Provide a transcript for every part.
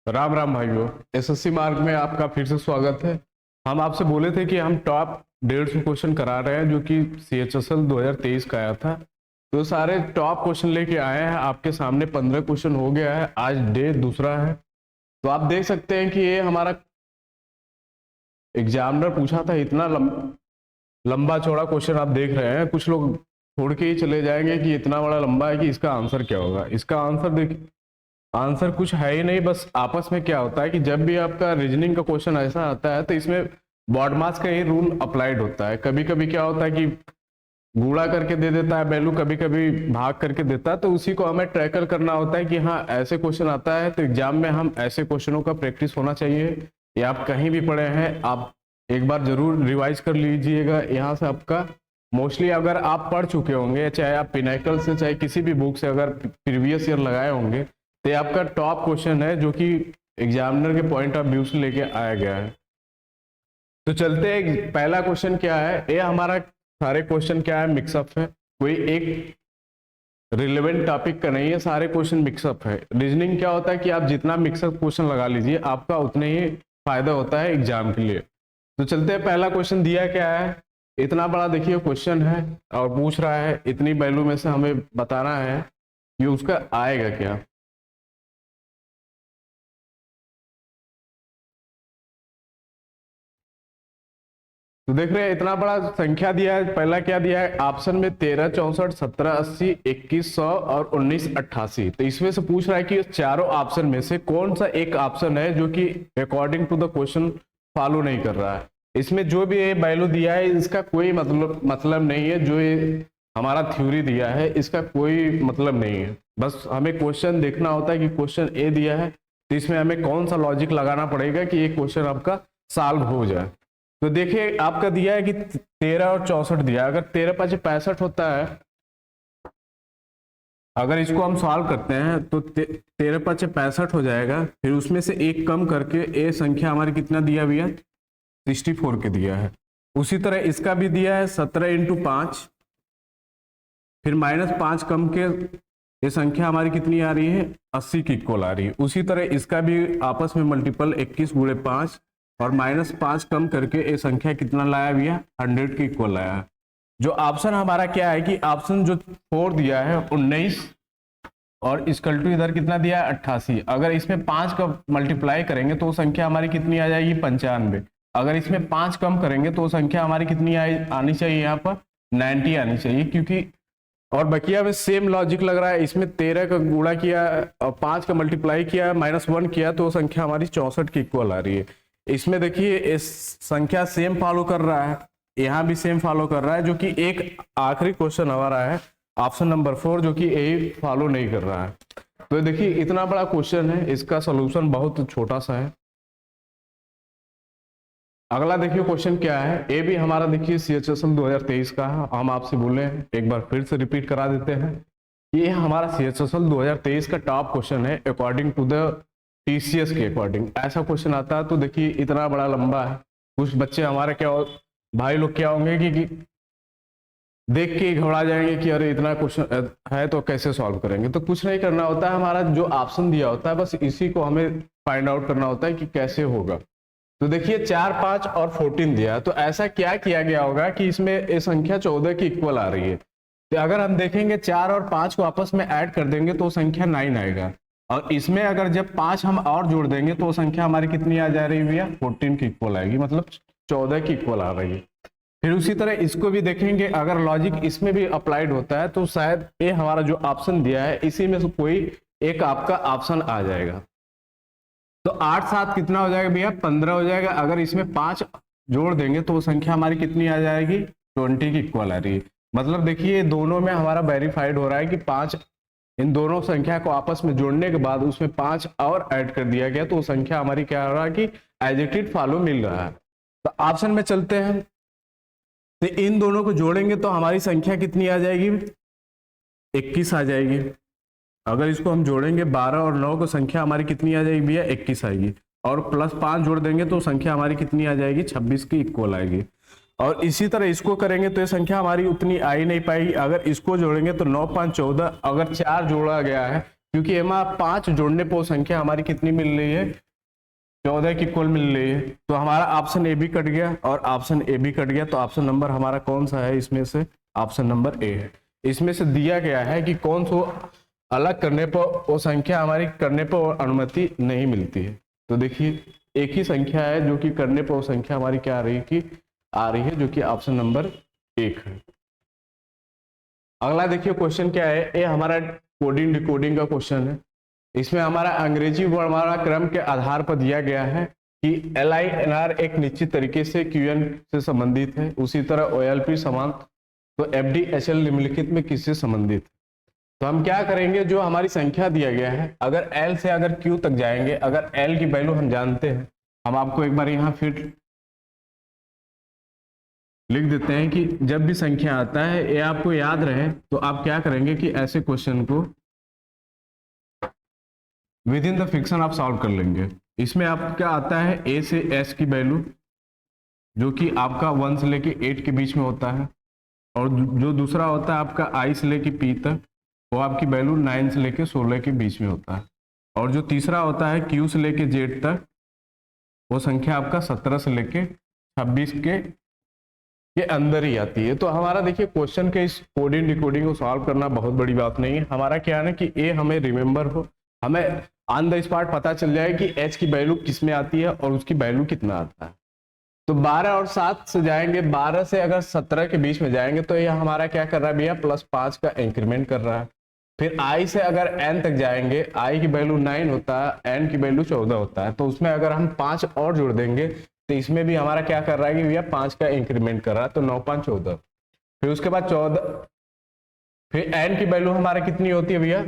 राम राम भाइयों। SSC mark में आपका फिर से स्वागत है। हम आपसे बोले थे कि हम टॉप 150 क्वेश्चन करा रहे हैं जो कि CHSL 2023 का आया था। तो सारे टॉप क्वेश्चन लेके आए हैं आपके सामने। 15 क्वेश्चन हो गया है, आज डे दूसरा है। तो आप देख सकते हैं कि ये हमारा एग्जामिनर पूछा था। इतना लंबा चौड़ा क्वेश्चन आप देख रहे हैं। कुछ लोग छोड़ के ही चले जाएंगे कि इतना बड़ा लंबा है कि इसका आंसर क्या होगा। इसका आंसर देखिए, आंसर कुछ है ही नहीं। बस आपस में क्या होता है कि जब भी आपका रीजनिंग का क्वेश्चन ऐसा आता है तो इसमें बॉड मास का ही रूल अप्लाइड होता है। कभी कभी क्या होता है कि गुणा करके दे देता है वैल्यू, कभी कभी भाग करके देता है। तो उसी को हमें ट्रैकल करना होता है कि हाँ ऐसे क्वेश्चन आता है तो एग्जाम में हम ऐसे क्वेश्चनों का प्रैक्टिस होना चाहिए। ये आप कहीं भी पढ़े हैं, आप एक बार जरूर रिवाइज कर लीजिएगा। यहाँ से आपका मोस्टली अगर आप पढ़ चुके होंगे, चाहे आप पिनाकल से चाहे किसी भी बुक से अगर प्रीवियस ईयर लगाए होंगे, तो ये आपका टॉप क्वेश्चन है जो कि एग्जामिनर के पॉइंट ऑफ व्यू से लेके आया गया है। तो चलते हैं, पहला क्वेश्चन क्या है। ये हमारा सारे क्वेश्चन क्या है, मिक्सअप है। कोई एक रिलेवेंट टॉपिक का नहीं है, सारे क्वेश्चन मिक्सअप है। रीजनिंग क्या होता है कि आप जितना मिक्सअप क्वेश्चन लगा लीजिए आपका उतने ही फायदा होता है एग्जाम के लिए। तो चलते हैं, पहला क्वेश्चन दिया क्या है। इतना बड़ा देखिए क्वेश्चन है और पूछ रहा है इतनी वैल्यू में से हमें बताना है कि उसका आएगा क्या। तो देख रहे हैं इतना बड़ा संख्या दिया है। पहला क्या दिया है ऑप्शन में 13, 64, 17, 80, 21, 100 और 19, 88। तो इसमें से पूछ रहा है कि चारों ऑप्शन में से कौन सा एक ऑप्शन है जो कि according to the question follow नहीं कर रहा है। इसमें जो भी ये वैल्यू दिया है इसका कोई मतलब नहीं है। जो ये हमारा थ्योरी दिया है इसका कोई मतलब नहीं है। बस हमें क्वेश्चन देखना होता है कि क्वेश्चन ए दिया है तो इसमें हमें कौन सा लॉजिक लगाना पड़ेगा कि ये क्वेश्चन आपका सॉल्व हो जाए। तो देखिए आपका दिया है कि 13 और 64 दिया है। अगर 13 5 65 होता है, अगर इसको हम सॉल्व करते हैं तो 13 5 65 हो जाएगा। फिर उसमें से एक कम करके ए संख्या हमारी कितना दिया भैया, 64 के दिया है। उसी तरह इसका भी दिया है 17 इंटू 5, फिर -5 कम के ये संख्या हमारी कितनी आ रही है, 80 की इक्वल आ रही है। उसी तरह इसका भी आपस में मल्टीपल 21 गुणे 5 और -5 कम करके ये संख्या कितना लाया भैया, 100 की इक्वल लाया। जो ऑप्शन हमारा क्या है कि ऑप्शन जो 4 दिया है 19 और इसकल टू इधर कितना दिया है 88। अगर इसमें 5 का मल्टीप्लाई करेंगे तो संख्या हमारी कितनी आ जाएगी, 95। अगर इसमें 5 कम करेंगे तो संख्या हमारी कितनी आनी चाहिए, यहाँ पर 90 आनी चाहिए। क्योंकि और बकिया में सेम लॉजिक लग रहा है। इसमें 13 का गुणा किया और 5 का मल्टीप्लाई किया -1 किया तो संख्या हमारी 64 की इक्वल आ रही है। इसमें देखिए इस संख्या सेम फॉलो कर रहा है, यहाँ भी सेम फॉलो कर रहा है। जो कि एक आखिरी क्वेश्चन हमारा है ऑप्शन नंबर 4 जो कि यही फॉलो नहीं कर रहा है। तो देखिए इतना बड़ा क्वेश्चन है, इसका सोल्यूशन बहुत छोटा सा है। अगला देखिए क्वेश्चन क्या है। ये भी हमारा देखिए CHSL 2023 का है। हम आपसे बोले हैं, एक बार फिर से रिपीट करा देते हैं। ये हमारा CHSL 2023 का टॉप क्वेश्चन है अकॉर्डिंग टू द TCS के अकॉर्डिंग। ऐसा क्वेश्चन आता है तो देखिए इतना बड़ा लंबा है। कुछ बच्चे हमारे क्या भाई लोग क्या होंगे कि देख के घबरा जाएंगे कि अरे इतना क्वेश्चन है तो कैसे सॉल्व करेंगे। तो कुछ नहीं करना होता है, हमारा जो ऑप्शन दिया होता है बस इसी को हमें फाइंड आउट करना होता है कि कैसे होगा। तो देखिए 4, 5 और 14 दिया है। तो ऐसा क्या किया गया होगा कि इसमें ये संख्या 14 की इक्वल आ रही है। तो अगर हम देखेंगे 4 और 5 को आपस में ऐड कर देंगे तो संख्या 9 आएगा। और इसमें अगर जब 5 हम और जोड़ देंगे तो संख्या हमारी कितनी आ जा रही है भैया, 14 की इक्वल आएगी, मतलब 14 की इक्वल आ रही है। फिर उसी तरह इसको भी देखेंगे, अगर लॉजिक इसमें भी अप्लाइड होता है तो शायद ये हमारा जो ऑप्शन दिया है इसी में से कोई एक आपका ऑप्शन आ जाएगा। तो 8 7 कितना हो जाएगा भैया, 15 हो जाएगा। अगर इसमें 5 जोड़ देंगे तो संख्या हमारी कितनी आ जाएगी, 20 की इक्वल आ रही है। मतलब देखिए दोनों में हमारा वेरीफाइड हो रहा है कि 5, इन दोनों संख्या को आपस में जोड़ने के बाद उसमें 5 और ऐड कर दिया गया तो संख्या हमारी क्या हो रहा है कि एज इट इज फॉलो मिल रहा है। तो ऑप्शन में चलते हैं, तो इन दोनों को जोड़ेंगे तो हमारी संख्या कितनी आ जाएगी, 21 आ जाएगी। अगर इसको हम जोड़ेंगे 12 और 9 को संख्या हमारी कितनी आ जाएगी भैया, 21 आएगी। और +5 जोड़ देंगे तो संख्या हमारी कितनी आ जाएगी, 26 की इक्वल आएगी। और इसी तरह इसको करेंगे तो ये संख्या हमारी उतनी आ ही नहीं पाएगी। अगर इसको जोड़ेंगे तो 9 5 14, अगर 4 जोड़ा गया है क्योंकि हमारा 5 जोड़ने पर वो संख्या हमारी कितनी मिल रही है, 14 की कुल मिल रही है। तो हमारा ऑप्शन ए भी कट गया और ऑप्शन ए भी कट गया। तो ऑप्शन नंबर हमारा कौन सा है इसमें से, ऑप्शन नंबर ए है। इसमें से दिया गया है कि कौन सा अलग करने पर वो संख्या हमारी करने पर अनुमति नहीं मिलती है। तो देखिए एक ही संख्या है जो कि करने पर वो संख्या हमारी क्या आ रही है जो कि ऑप्शन नंबर 1 है। अगला देखिए क्वेश्चन क्या है, ये हमारा कोडिंग डिकोडिंग का क्वेश्चन है। इसमें हमारा अंग्रेजी वर्णमाला क्रम के आधार पर दिया गया है कि LINR एक निश्चित तरीके से QN से संबंधित है, उसी तरह OLP समान, तो FDHL निम्नलिखित में किससे संबंधित है। तो हम क्या करेंगे, जो हमारी संख्या दिया गया है अगर L से अगर Q तक जाएंगे, अगर L की वैल्यू हम जानते हैं, हम आपको एक बार यहाँ फिर लिख देते हैं कि जब भी संख्या आता है ये आपको याद रहे तो आप क्या करेंगे कि ऐसे क्वेश्चन को विद इन द फिक्शन आप सॉल्व कर लेंगे। इसमें आपका आता है A से S की वैल्यू जो कि आपका 1 से लेके 8 के बीच में होता है, और जो दूसरा होता है आपका I से लेके P तक, वो आपकी वैल्यू 9 से लेके 16 के बीच में होता है, और जो तीसरा होता है Q से लेके Z तक, वो संख्या आपका 17 से लेके 26 के अंदर ही आती है। तो हमारा देखिए क्वेश्चन के इस कोडिंग डिकोडिंग को सॉल्व करना बहुत बड़ी बात नहीं है। हमारा क्या है ना कि ये हमें रिमेंबर हो, हमें ऑन द स्पॉट पता चल जाए कि H की वैल्यू किस में आती है और उसकी वैल्यू कितना आता है। तो 12 और 7 से जाएंगे, 12 से अगर 17 के बीच में जाएंगे तो यह हमारा क्या कर रहा है भैया, +5 का इंक्रीमेंट कर रहा है। फिर I से अगर N तक जाएंगे, I की वैल्यू 9 होता है, N की वैल्यू 14 होता है, तो उसमें अगर हम 5 और जोड़ देंगे तो इसमें भी हमारा क्या कर रहा है कि भैया 5 का इंक्रीमेंट कर रहा है, तो 9 5 14। फिर उसके बाद 14, फिर N की वैल्यू हमारा कितनी होती है भैया,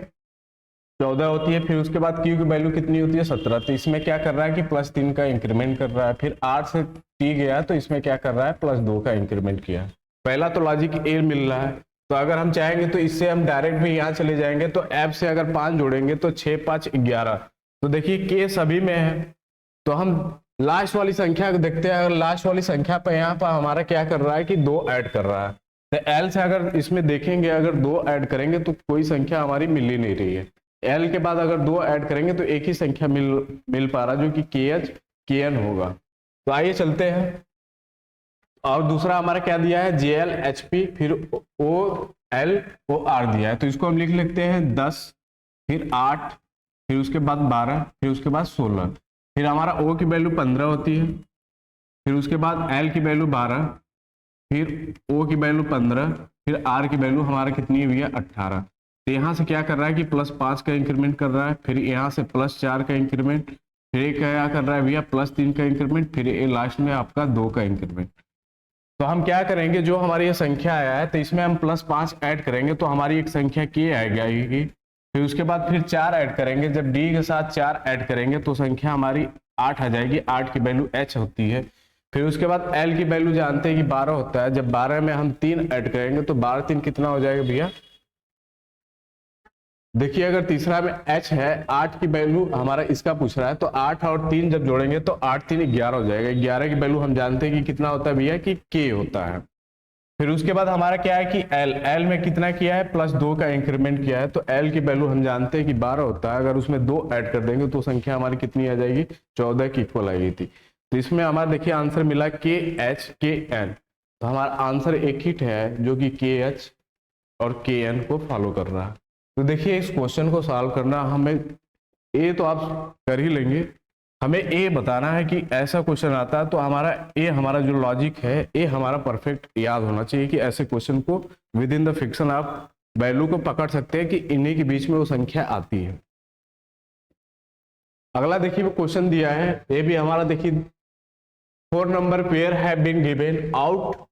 14 होती है। फिर उसके बाद Q की वैल्यू कितनी होती है, 17। तो इसमें क्या कर रहा है कि +3 का इंक्रीमेंट कर रहा है। फिर 8 से T गया तो इसमें क्या कर रहा है, +2 का इंक्रीमेंट किया। पहला तो लॉजिक ए मिल रहा है, तो अगर हम चाहेंगे तो इससे हम डायरेक्ट भी यहाँ चले जाएंगे, तो F से अगर 5 जोड़ेंगे तो 6 5 11। तो देखिए K सभी में है, तो हम लास्ट वाली संख्या को देखते हैं। अगर लास्ट वाली संख्या पर यहाँ पर हमारा क्या कर रहा है कि 2 ऐड कर रहा है, तो L से अगर इसमें देखेंगे अगर 2 ऐड करेंगे तो कोई संख्या हमारी मिल ही नहीं रही है। L के बाद अगर 2 ऐड करेंगे तो एक ही संख्या मिल पा रहा जो कि KH KN होगा। तो आइए चलते हैं। और दूसरा हमारा क्या दिया है, JL HP, फिर OL OR दिया है, तो इसको हम लिख लेते हैं 10, फिर 8, फिर उसके बाद 12, फिर उसके बाद 16। फिर हमारा O की वैल्यू 15 होती है, फिर उसके बाद L की वैल्यू 12, फिर O की वैल्यू 15, फिर R की वैल्यू हमारा कितनी हुई है 18। तो यहाँ से क्या कर रहा है कि +5 का इंक्रीमेंट कर रहा है, फिर यहाँ से +4 का इंक्रीमेंट, फिर ये क्या कर रहा है भैया +3 का इंक्रीमेंट, फिर ये लास्ट में आपका 2 का इंक्रीमेंट। तो हम क्या करेंगे, जो हमारी ये संख्या आया है तो इसमें हम +5 ऐड करेंगे तो हमारी एक संख्या K आएगी। फिर उसके बाद फिर 4 ऐड करेंगे, जब D के साथ 4 ऐड करेंगे तो संख्या हमारी 8 आ जाएगी, 8 की वैल्यू H होती है। फिर उसके बाद L की वैल्यू जानते हैं कि 12 होता है, जब 12 में हम 3 ऐड करेंगे तो 12 3 कितना हो जाएगा भैया, देखिए अगर तीसरा में H है, 8 की वैल्यू हमारा इसका पूछ रहा है, तो 8 और 3 जब जोड़ेंगे तो 8 3 11 हो जाएगा। 11 की वैल्यू हम जानते हैं कि कितना होता है भैया कि K होता है। फिर उसके बाद हमारा क्या है कि L में कितना किया है, +2 का इंक्रीमेंट किया है, तो L की वैल्यू हम जानते हैं कि 12 होता है, अगर उसमें 2 ऐड कर देंगे तो संख्या हमारी कितनी आ जाएगी, 14 की इक्वल आएगी थी। तो इसमें हमारा देखिए आंसर मिला KH KN। तो हमारा आंसर एक हिट है जो कि KH और KN को फॉलो कर रहा है। तो देखिए इस क्वेश्चन को सॉल्व करना, हमें ए तो आप कर ही लेंगे, हमें ए बताना है कि ऐसा क्वेश्चन आता है, तो हमारा जो लॉजिक है ए हमारा परफेक्ट याद होना चाहिए कि ऐसे क्वेश्चन को विद इन द फिक्शन आप वैल्यू को पकड़ सकते हैं कि इन्हीं के बीच में वो संख्या आती है। अगला देखिए वो क्वेश्चन दिया है, ये भी हमारा देखिए 4 number pair have been given out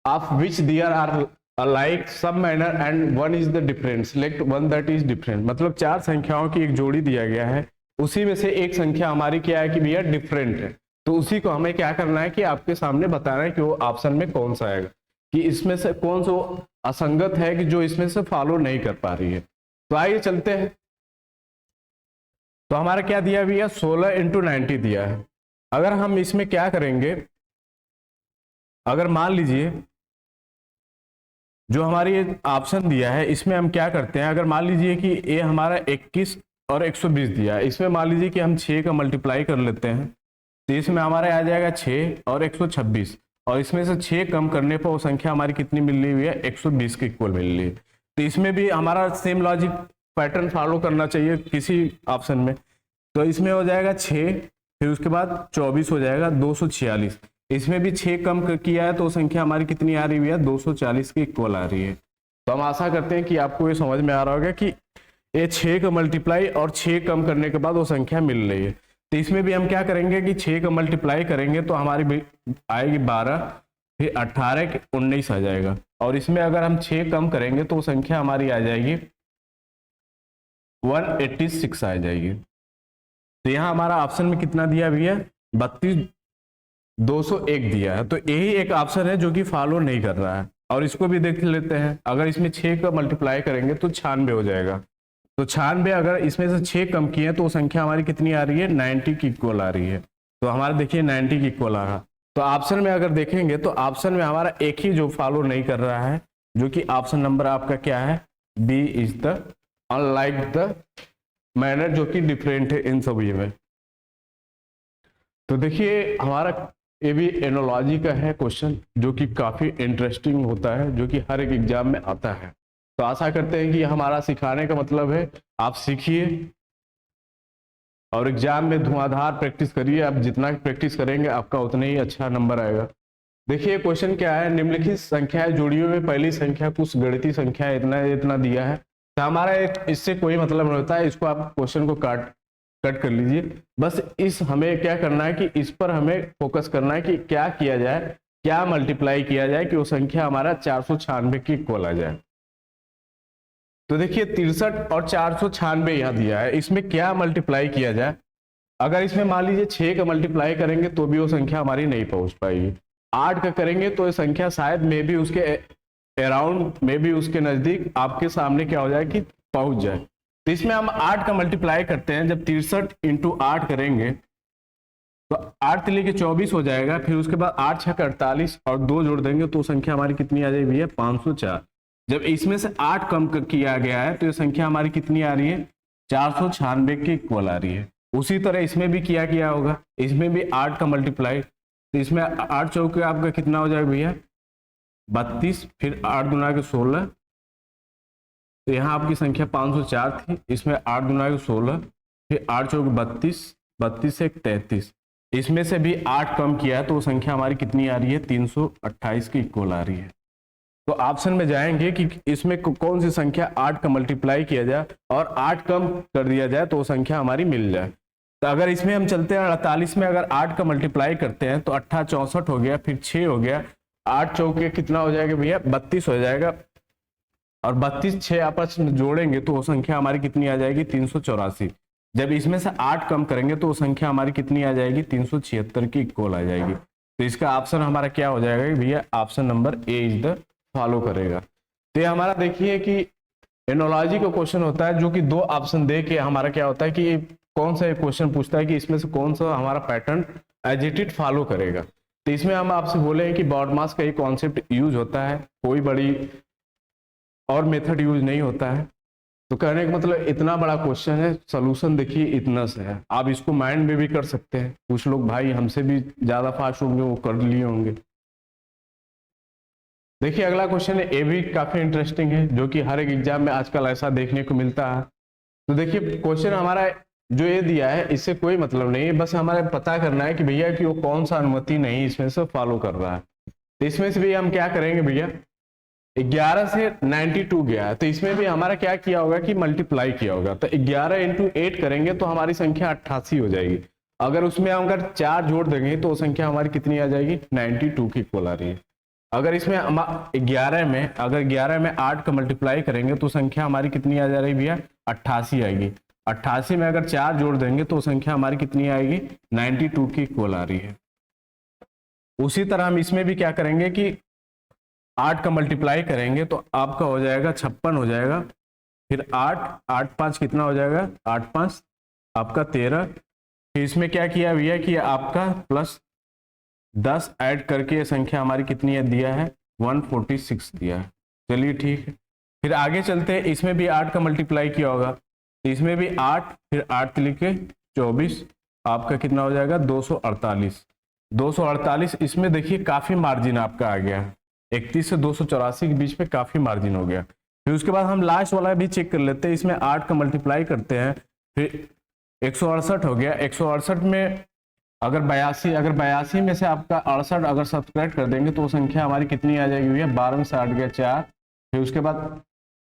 of which there are like सब manner and one is the different, select one that is different. मतलब 4 संख्याओं की एक जोड़ी दिया गया है, उसी में से एक संख्या हमारी क्या है कि भैया डिफरेंट है, तो उसी को हमें क्या करना है कि आपके सामने बताना है कि वो ऑप्शन में कौन सा आएगा, कि इसमें से कौन सा असंगत है कि जो इसमें से फॉलो नहीं कर पा रही है। तो आइए चलते हैं। तो हमारा क्या दिया भैया 16 × 90 दिया है। अगर हम इसमें क्या करेंगे, अगर मान लीजिए जो हमारी ये ऑप्शन दिया है इसमें हम क्या करते हैं, अगर मान लीजिए कि ये हमारा 21 और 120 दिया है, इसमें मान लीजिए कि हम 6 का मल्टीप्लाई कर लेते हैं तो इसमें हमारा आ जाएगा 6 और 126, और इसमें से 6 कम करने पर वो संख्या हमारी कितनी मिल रही है, 120 के इक्वल मिल रही है। तो इसमें भी हमारा सेम लॉजिक पैटर्न फॉलो करना चाहिए किसी ऑप्शन में। तो इसमें हो जाएगा 6, फिर उसके बाद 24 हो जाएगा 246, इसमें भी 6 कम किया है तो संख्या हमारी कितनी आ रही है, 240 के इक्वल आ रही है। तो हम आशा करते हैं कि आपको ये समझ में आ रहा होगा कि ये 6 का मल्टीप्लाई और 6 कम करने के बाद वो संख्या मिल रही है। तो इसमें भी हम क्या करेंगे कि 6 का मल्टीप्लाई करेंगे तो हमारी आएगी 12, फिर 18 19 आ जाएगा, और इसमें अगर हम 6 कम करेंगे तो वो संख्या हमारी आ जाएगी 186 आ जाएगी। तो यहाँ हमारा ऑप्शन में कितना दिया भैया, 32 201 दिया है। तो यही एक ऑप्शन है जो कि फॉलो नहीं कर रहा है, और इसको भी देख लेते हैं। अगर इसमें 6 का मल्टीप्लाई करेंगे तो 96 हो जाएगा। तो 96 अगर इसमें से 6 कम किए तो संख्या हमारी कितनी आ रही है, 90 की इक्वल आ रही है। तो हमारा देखिए 90 की इक्वल आ रहा। तो ऑप्शन में अगर देखेंगे तो ऑप्शन में हमारा एक ही जो फॉलो नहीं कर रहा है, जो कि ऑप्शन नंबर आपका क्या है, B is the unlike the manner, जो कि डिफरेंट है इन सभी में। तो देखिए हमारा ये भी एनोलॉजी का है क्वेश्चन, जो कि काफी इंटरेस्टिंग होता है, जो कि हर एक एग्जाम में आता है। तो आशा करते हैं कि हमारा सिखाने का मतलब है आप सीखिए और एग्जाम में धुआंधार प्रैक्टिस करिए। आप जितना प्रैक्टिस करेंगे आपका उतना ही अच्छा नंबर आएगा। देखिए क्वेश्चन क्या है, निम्नलिखित संख्याएं जोड़ियों में पहली संख्या कुछ गणितीय संख्या इतना इतना दिया है। तो हमारा इससे कोई मतलब नहीं होता है, इसको आप क्वेश्चन को कट कर लीजिए। बस इस हमें क्या करना है कि इस पर हमें फोकस करना है कि क्या किया जाए, क्या मल्टीप्लाई किया जाए कि वो संख्या हमारा 496 की इक्वल आ जाए। तो देखिए 63 और 496 यहाँ दिया है, इसमें क्या मल्टीप्लाई किया जाए। अगर इसमें मान लीजिए 6 का मल्टीप्लाई करेंगे तो भी वो संख्या हमारी नहीं पहुंच पाएगी। 8 का करेंगे तो ये संख्या शायद में भी उसके अराउंड में भी उसके नजदीक आपके सामने क्या हो जाए कि पहुंच जाए। तो इसमें हम 8 का मल्टीप्लाई करते हैं, जब 63 इंटू 8 करेंगे तो 8 तिली के 24 हो जाएगा, फिर उसके बाद 8 छक 48 और 2 जोड़ देंगे तो संख्या हमारी कितनी आ जाएगी, 504। जब इसमें से 8 कम किया गया है तो ये संख्या हमारी कितनी आ रही है, 496 के इक्वल आ रही है। उसी तरह इसमें भी किया होगा, इसमें भी 8 का मल्टीप्लाई, तो इसमें 8 चौके आपका कितना हो जाएगा भैया, 32, फिर 8 गुना के 16, तो यहाँ आपकी संख्या 504 थी, इसमें 8 गुना के 16, फिर 8 चौक 32, 32 से 33, इसमें से भी 8 कम किया है तो वो संख्या हमारी कितनी आ रही है, 328 की इक्वल आ रही है। तो ऑप्शन में जाएंगे कि इसमें कौन सी संख्या 8 का मल्टीप्लाई किया जाए और 8 कम कर दिया जाए तो वो संख्या हमारी मिल जाए। तो अगर इसमें हम चलते हैं 48 में अगर 8 का मल्टीप्लाई करते हैं तो 8 64 हो गया, फिर 6 हो गया, 8 चौके कितना हो जाएगा भैया, 32 हो जाएगा, और 32 6 आपस में जोड़ेंगे तो वो संख्या हमारी कितनी आ जाएगी, 384। जब इसमें से 8 कम करेंगे तो वो संख्या हमारी कितनी आ जाएगी, 376 की इक्वल आ जाएगी। तो इसका ऑप्शन हमारा क्या हो जाएगा भैया, option number A is the follow करेगा। तो ये हमारा देखिए कि एनोलॉजी का क्वेश्चन होता है, जो कि 2 ऑप्शन दे के हमारा क्या होता है कि कौन सा क्वेश्चन पूछता है कि इसमें से कौन सा हमारा pattern as it is follow करेगा। तो इसमें हम आपसे बोले हैं कि बॉडमास का एक कॉन्सेप्ट यूज होता है, कोई बड़ी और मेथड यूज नहीं होता है। तो कहने का मतलब इतना बड़ा क्वेश्चन है, सोल्यूशन देखिए इतना से है, आप इसको माइंड में भी कर सकते हैं। कुछ लोग भाई हमसे भी ज्यादा फास्ट होंगे, वो कर लिए होंगे। देखिए अगला क्वेश्चन है, ये भी काफी इंटरेस्टिंग है, जो कि हर एक एग्जाम में आजकल ऐसा देखने को मिलता है। तो देखिए क्वेश्चन हमारा जो ये दिया है इससे कोई मतलब नहीं है, बस हमारे पता करना है कि भैया कि वो कौन सा अनुमति नहीं इसमें से फॉलो कर रहा है। तो इसमें से भी हम क्या करेंगे भैया, 11 से 92 गया है, तो इसमें भी हमारा क्या किया होगा कि मल्टीप्लाई किया होगा। तो 11 इंटू 8 करेंगे तो हमारी संख्या 88 हो जाएगी। अगर उसमें हम अगर 4 जोड़ देंगे तो संख्या हमारी कितनी आ जाएगी, 92 की इक्वल आ रही है। अगर इसमें 11 में 8 का मल्टीप्लाई करेंगे तो संख्या हमारी कितनी आ जा रही भैया, 88 आएगी। 88 में अगर 4 जोड़ देंगे तो संख्या हमारी कितनी आएगी, 92 की इक्वल आ रही है। उसी तरह हम इसमें भी क्या करेंगे कि 8 का मल्टीप्लाई करेंगे तो आपका हो जाएगा 56 हो जाएगा, फिर 8 5 कितना हो जाएगा, 8 5 आपका 13, फिर इसमें क्या किया भैया कि आपका प्लस 10 ऐड करके ये संख्या हमारी कितनी है दिया है, 146 दिया है। चलिए ठीक है, फिर आगे चलते हैं। इसमें भी 8 का मल्टीप्लाई किया होगा, तो इसमें भी 8, फिर 8 लिखे 24, आपका कितना हो जाएगा 248। 248 इसमें देखिए काफी मार्जिन आपका आ गया, 31 से 284 के बीच में काफी मार्जिन हो गया। फिर उसके बाद हम लास्ट वाला भी चेक कर लेते हैं, इसमें 8 का मल्टीप्लाई करते हैं, फिर 168 हो गया। 168 में अगर 82 में से आपका 68 अगर सब्सट्रैक्ट कर देंगे तो वो संख्या हमारी कितनी आ जाएगी भैया, 12 में से 8 गया 4, फिर उसके बाद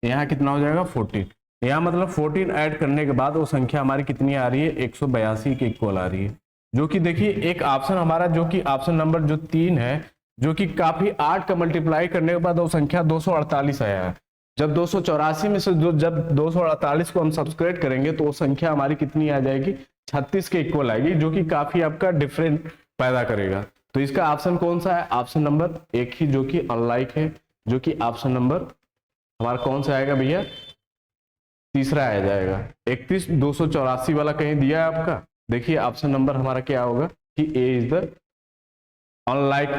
यहाँ कितना हो जाएगा 14। यहाँ मतलब 14 ऐड करने के बाद वो संख्या हमारी कितनी आ रही है, 182 के इक्वल आ रही है। जो कि देखिए एक ऑप्शन हमारा जो कि ऑप्शन नंबर जो 3 है, जो कि काफी 8 का मल्टीप्लाई करने के बाद वो संख्या 248 आया है। जब 284 में से जब 248 को हम सब्सट्रैक्ट करेंगे तो वो संख्या हमारी कितनी आ जाएगी, 36 के इक्वल आएगी, जो कि काफी आपका डिफरेंट पैदा करेगा। तो इसका ऑप्शन कौन सा है, ऑप्शन नंबर 1 ही, जो कि अनलाइक है, जो कि ऑप्शन नंबर हमारा कौन सा आएगा भैया, तीसरा आ जाएगा। 31 284 वाला कहीं दिया है आपका, देखिए ऑप्शन नंबर हमारा क्या होगा कि ए इज द अनलाइक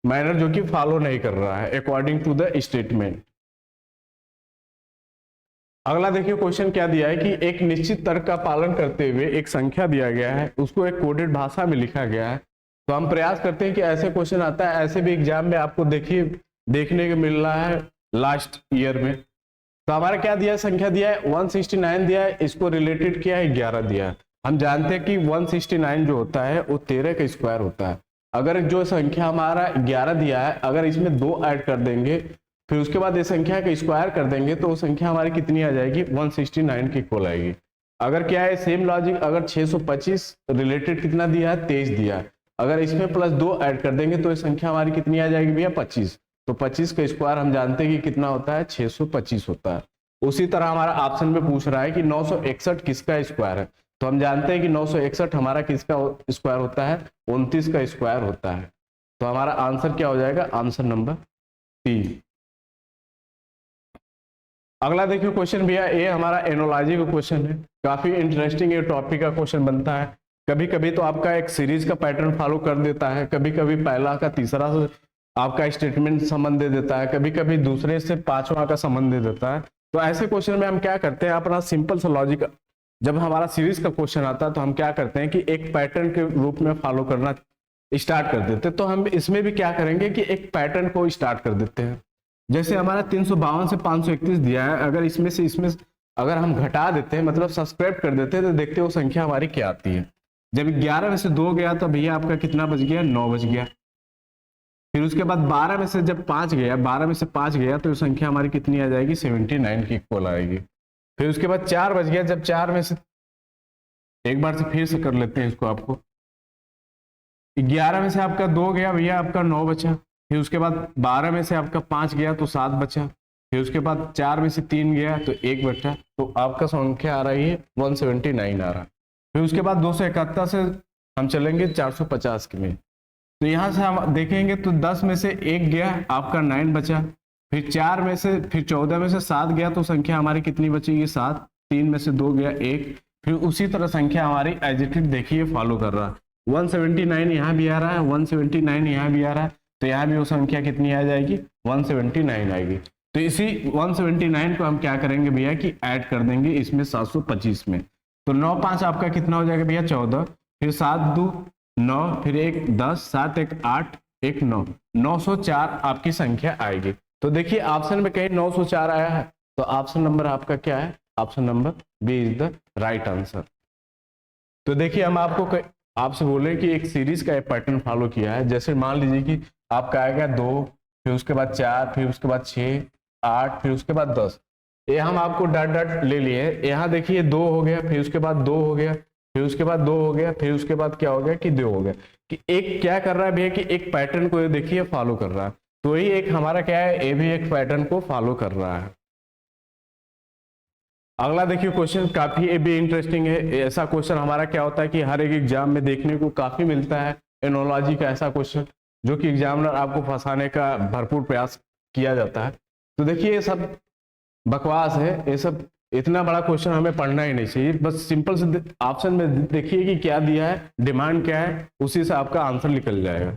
मैनर, जो कि फॉलो नहीं कर रहा है अकॉर्डिंग टू द स्टेटमेंट। अगला देखिए क्वेश्चन क्या दिया है कि एक निश्चित तर्क का पालन करते हुए एक संख्या दिया गया है, उसको एक कोडेड भाषा में लिखा गया है। तो हम प्रयास करते हैं कि ऐसे क्वेश्चन आता है, ऐसे भी एग्जाम में आपको देखिए देखने को मिल रहा है लास्ट ईयर में। तो हमारा क्या दिया है, संख्या दिया है 169 दिया है, इसको रिलेटेड किया है 11 दिया है। हम जानते हैं कि 169 जो होता है वो 13 का स्क्वायर होता है। अगर जो संख्या हमारा 11 दिया है, अगर इसमें 2 ऐड कर देंगे, फिर उसके बाद ये संख्या का स्क्वायर कर देंगे, तो वो संख्या हमारी कितनी आ जाएगी, 169 की इक्वल आएगी। अगर क्या है सेम लॉजिक, अगर 625 रिलेटेड कितना दिया है, 23 दिया है, अगर इसमें प्लस 2 ऐड कर देंगे तो ये संख्या हमारी कितनी आ जाएगी भैया, 25। तो 25 का स्क्वायर हम जानते हैं कि कितना होता है, 625 होता है। उसी तरह हमारा ऑप्शन में पूछ रहा है कि 961 किसका स्क्वायर है, तो हम जानते हैं कि 961 हमारा किसका स्क्वायर होता है, 29 का स्क्वायर होता है। तो हमारा आंसर क्या हो जाएगा, आंसर नंबर 3। अगला देखिए क्वेश्चन भैया, ये हमारा एनोलॉजी का क्वेश्चन है, काफी इंटरेस्टिंग ये टॉपिक का क्वेश्चन बनता है। कभी कभी तो आपका एक सीरीज का पैटर्न फॉलो कर देता है, कभी कभी पहला का तीसरा से आपका स्टेटमेंट संबंध दे देता है, कभी कभी दूसरे से पांचवा का संबंध दे देता है। तो ऐसे क्वेश्चन में हम क्या करते हैं, अपना सिंपल सा लॉजिक, जब हमारा सीरीज का क्वेश्चन आता है तो हम क्या करते हैं कि एक पैटर्न के रूप में फॉलो करना स्टार्ट कर देते हैं। तो हम इसमें भी क्या करेंगे कि एक पैटर्न को स्टार्ट कर देते हैं। जैसे हमारा 352 से 531 दिया है, अगर इसमें अगर हम घटा देते हैं, मतलब सब्सक्राइब कर देते हैं, तो देखते हैं वो संख्या हमारी क्या आती है। जब 11 में से 2 गया तो भैया आपका कितना बच गया, 9 बच गया। फिर उसके बाद 12 में से जब 5 गया, 12 में से 5 गया तो संख्या हमारी कितनी आ जाएगी, 79 की इक्वल आएगी। फिर उसके बाद 4 बच गया, जब 4 में से एक बार से फिर से कर लेते हैं इसको, आपको 11 में से आपका 2 गया भैया, आपका 9 बचा। फिर उसके बाद 12 में से आपका 5 गया तो 7 बचा। फिर उसके बाद 4 में से 3 गया तो 1 बचा, तो आपका संख्या आ रही है 179 आ रहा है। फिर उसके बाद 271 से हम चलेंगे 450 के में, तो यहाँ से हम देखेंगे तो 10 में से 1 गया, आपका 9 बचा। फिर 4 में से, फिर 14 में से 7 गया तो संख्या हमारी कितनी बचेगी, 7। 3 में से 2 गया, 1। फिर उसी तरह संख्या हमारी एज इट इज देखिए फॉलो कर रहा है, 179 यहाँ भी आ रहा है, 179 यहाँ भी आ रहा है, तो यहाँ भी वो संख्या कितनी आ जाएगी, 179 आएगी। तो इसी 179 को हम क्या करेंगे भैया कि ऐड कर देंगे इसमें 725 में। तो 9 5 आपका कितना हो जाएगा भैया, 14। फिर 7 2 9, फिर 1 10, 7 1 8, 1 9, 904 आपकी संख्या आएगी। तो देखिए ऑप्शन में कहीं 904 आया है, तो ऑप्शन नंबर आपका क्या है, option number B is the right answer. तो देखिए हम आपको आपसे बोले कि एक सीरीज का पैटर्न फॉलो किया है। जैसे मान लीजिए कि आपका आएगा 2, फिर उसके बाद 4, फिर उसके बाद 6 8, फिर उसके बाद 10। ये हम आपको डॉट डॉट ले लिए, यहाँ देखिए 2 हो गया, फिर उसके बाद 2 हो गया, फिर उसके बाद 2 हो गया, फिर उसके बाद क्या हो गया कि 2 हो गया। कि एक क्या कर रहा है भैया कि एक पैटर्न को देखिए फॉलो कर रहा है। तो ये एक हमारा क्या है, ये भी एक पैटर्न को फॉलो कर रहा है। अगला देखिए क्वेश्चन काफी ये भी इंटरेस्टिंग है। ऐसा क्वेश्चन हमारा क्या होता है कि हर एक एग्जाम में देखने को काफी मिलता है, एनोलॉजी का ऐसा क्वेश्चन जो कि एग्जामिनर आपको फंसाने का भरपूर प्रयास किया जाता है। तो देखिए ये सब बकवास है, ये सब इतना बड़ा क्वेश्चन हमें पढ़ना ही नहीं चाहिए। बस सिंपल से ऑप्शन में देखिए कि क्या दिया है, डिमांड क्या है, उसी से आपका आंसर निकल जाएगा।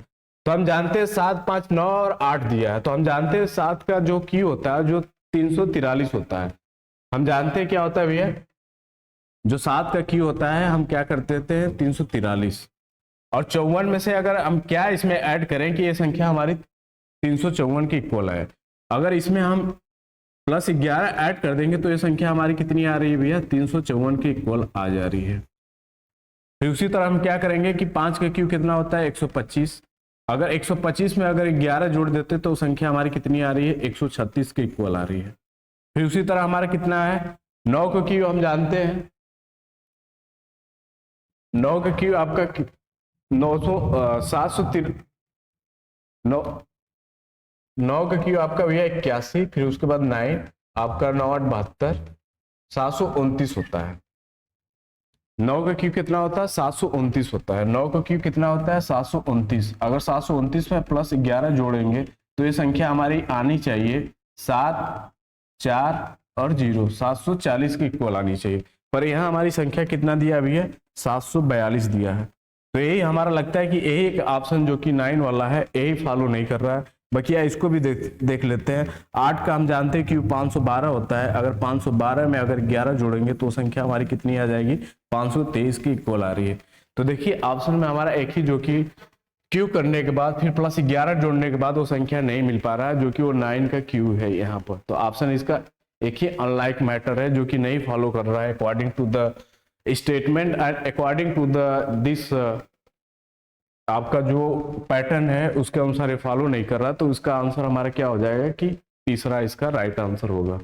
तो हम जानते हैं 7, 5, 9 और 8 दिया है, तो हम जानते हैं 7 का जो क्यू होता है जो 343 होता है। हम जानते हैं क्या होता है भैया, जो 7 का क्यू होता है हम क्या कर देते हैं 343, और 54 में से अगर हम क्या इसमें ऐड करें कि ये संख्या हमारी 354 के इक्वल है, अगर इसमें हम +11 ऐड कर देंगे तो ये संख्या हमारी कितनी आ रही है भैया, 354 के इक्वल आ जा रही है। फिर उसी तरह हम क्या करेंगे कि 5 का क्यू कितना होता है 125, अगर 125 में अगर 11 जोड़ देते तो संख्या हमारी कितनी आ रही है 136 के इक्वल आ रही है। फिर उसी तरह हमारा कितना है 9 का क्यू हम जानते हैं, 9 का क्यू आपका 9 का क्यू आपका भैया 81, फिर उसके बाद 9 आपका 9 8 72, 729 होता है। 9 का क्यू कितना होता है 729 होता है। 9 का क्यू कितना होता है 729, अगर 729 में +11 जोड़ेंगे तो ये संख्या हमारी आनी चाहिए 7, 4 और 0, 740 के इक्वल आनी चाहिए, पर यहाँ हमारी संख्या कितना दिया अभी है 742 दिया है। तो यही हमारा लगता है कि यही एक ऑप्शन जो कि 9 वाला है यही फॉलो नहीं कर रहा है। बकिया इसको भी देख लेते हैं। 8 का हम जानते हैं कि 512 होता है, अगर 512 में अगर 11 जोड़ेंगे तो संख्या हमारी कितनी आ जाएगी 523 की इक्वल आ रही है। तो देखिए ऑप्शन में हमारा एक ही जो कि क्यू करने के बाद फिर +11 जोड़ने के बाद वो संख्या नहीं मिल पा रहा है, जो कि वो 9 का क्यू है यहाँ पर। तो ऑप्शन इसका एक ही अनलाइक मैटर है जो कि नहीं फॉलो कर रहा है according to the statement and according to the this आपका जो पैटर्न है उसके अनुसार ये फॉलो नहीं कर रहा। तो इसका आंसर हमारा क्या हो जाएगा कि तीसरा इसका राइट आंसर होगा।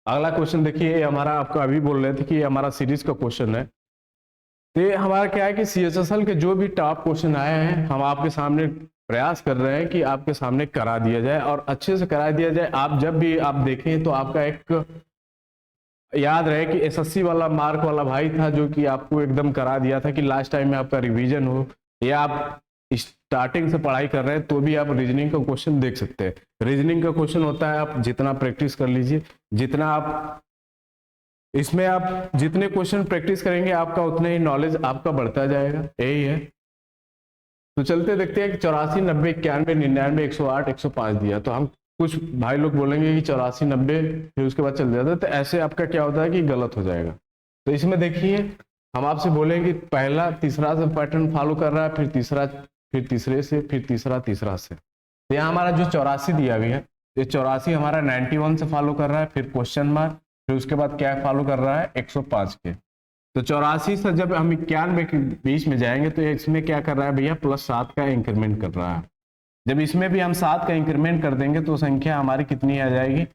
अगला क्वेश्चन देखिए, हमारा आपका अभी बोल रहे थे कि हमारा सीरीज का क्वेश्चन है। तो ये हमारा क्या है कि CHSL के जो भी टॉप क्वेश्चन आए हैं हम आपके सामने प्रयास कर रहे हैं कि आपके सामने करा दिया जाए और अच्छे से करा दिया जाए। आप जब भी आप देखें तो आपका एक याद रहे कि SSC वाला मार्क वाला भाई था जो कि आपको एकदम करा दिया था कि लास्ट टाइम में आपका रिवीजन हो, या आप स्टार्टिंग से पढ़ाई कर रहे हैं तो भी आप रीजनिंग का क्वेश्चन देख सकते हैं। रीजनिंग का क्वेश्चन होता है आप जितना प्रैक्टिस कर लीजिए, जितना आप इसमें आप जितने क्वेश्चन प्रैक्टिस करेंगे आपका उतना ही नॉलेज आपका बढ़ता जाएगा, यही है। तो चलते देखते हैं कि 84, 90, 91, 99, 108, 105 दिया। तो हम कुछ भाई लोग बोलेंगे कि 84, 90 फिर उसके बाद चल जाता है, तो ऐसे आपका क्या होता है कि गलत हो जाएगा। तो इसमें देखिए हम आपसे बोलेंगे पहला तीसरा से पैटर्न फॉलो कर रहा है, फिर तीसरा, फिर तीसरे से, फिर तीसरा, तीसरा से। तो यहाँ हमारा जो 84 दिया गया है, ये 84 हमारा 91 से फॉलो कर रहा है, फिर क्वेश्चन मार्क, फिर उसके बाद क्या फॉलो कर रहा है 105 के। तो 84 से जब हम 91 के बीच में जाएंगे तो इसमें क्या कर रहा है भैया +7 का इंक्रीमेंट कर रहा है। जब इसमें भी हम 7 का इंक्रीमेंट कर देंगे तो संख्या हमारी कितनी आ जाएगी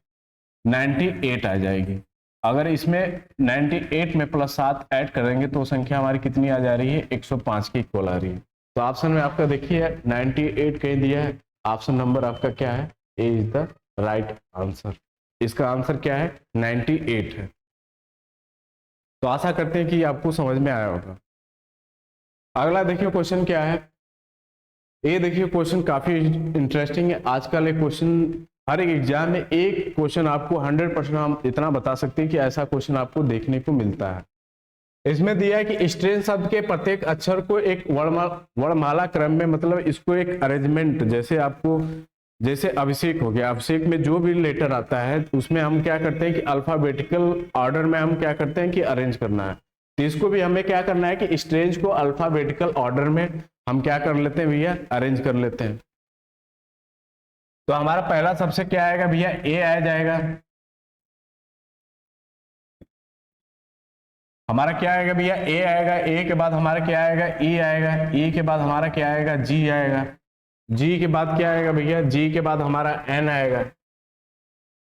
98 आ जाएगी। अगर इसमें 98 में +7 ऐड करेंगे तो संख्या हमारी कितनी आ जा रही है 105 के इक्वल आ रही है। तो ऑप्शन में आपका देखिए 98 कहीं दिया है, ऑप्शन नंबर आपका क्या है, ए इज द राइट आंसर। इसका आंसर क्या है 98 है। तो आशा करते हैं कि आपको समझ में आया होगा। अगला देखिए क्वेश्चन क्या है, ये देखिए क्वेश्चन काफी इंटरेस्टिंग है। आजकल एक क्वेश्चन हर एक एग्जाम में एक क्वेश्चन आपको 100% हम इतना बता सकते हैं कि ऐसा क्वेश्चन आपको देखने को मिलता है। इसमें दिया है कि स्ट्रेन शब्द के प्रत्येक अक्षर को एक वर्णमाला क्रम में, मतलब इसको एक अरेंजमेंट, जैसे आपको जैसे अभिषेक हो गया, अभिषेक में जो भी लेटर आता है उसमें हम क्या करते हैं कि अल्फाबेटिकल ऑर्डर में हम क्या करते हैं कि अरेंज करना है। तो इसको भी हमें क्या करना है कि स्ट्रेंज को अल्फाबेटिकल ऑर्डर में हम क्या कर लेते हैं भैया अरेंज कर लेते हैं। तो हमारा पहला सबसे क्या आएगा भैया ए आ जाएगा, हमारा क्या आएगा भैया ए आएगा, ए के बाद हमारा क्या आएगा ई आएगा, ई के बाद हमारा क्या आएगा जी आएगा, जी के बाद क्या आएगा भैया जी के बाद हमारा एन आएगा,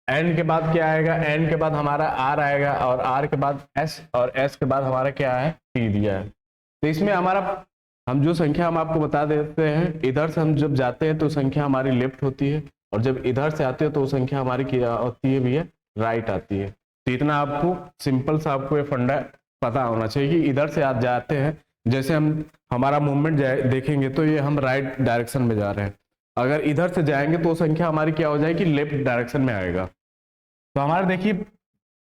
एन के बाद क्या आएगा एन के बाद हमारा आर आएगा, और आर के बाद एस, और एस के बाद हमारा क्या है टी दिया है। तो इसमें हमारा हम जो संख्या हम आपको बता देते हैं, इधर से हम जब जाते हैं तो संख्या हमारी लेफ्ट होती है, और जब इधर से आते हैं तो संख्या हमारी क्या होती है भैया राइट आती है। तो इतना आपको सिंपल सा आपको ये फंडा पता होना चाहिए कि इधर से आप जाते हैं, जैसे हम हमारा मूवमेंट देखेंगे तो ये हम राइट डायरेक्शन में जा रहे हैं, अगर इधर से जाएंगे तो संख्या हमारी क्या हो जाएगी लेफ्ट डायरेक्शन में आएगा। तो हमारा देखिए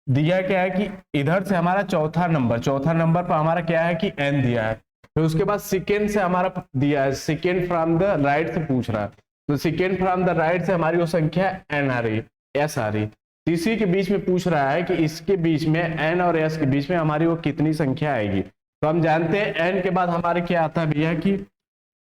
दिया क्या है कि इधर से हमारा चौथा नंबर पर हमारा क्या है कि एन दिया है, फिर उसके बाद सेकेंड से हमारा दिया है, सेकेंड फ्रॉम द राइट से पूछ रहा है, तो सेकेंड फ्रॉम द राइट से हमारी वो संख्या एन आ रही, एस आ रही। तीसरी के बीच में पूछ रहा है कि इसके बीच में एन और एस के बीच में हमारी वो कितनी संख्या आएगी। तो हम जानते हैं एन के बाद हमारे क्या आता है भैया कि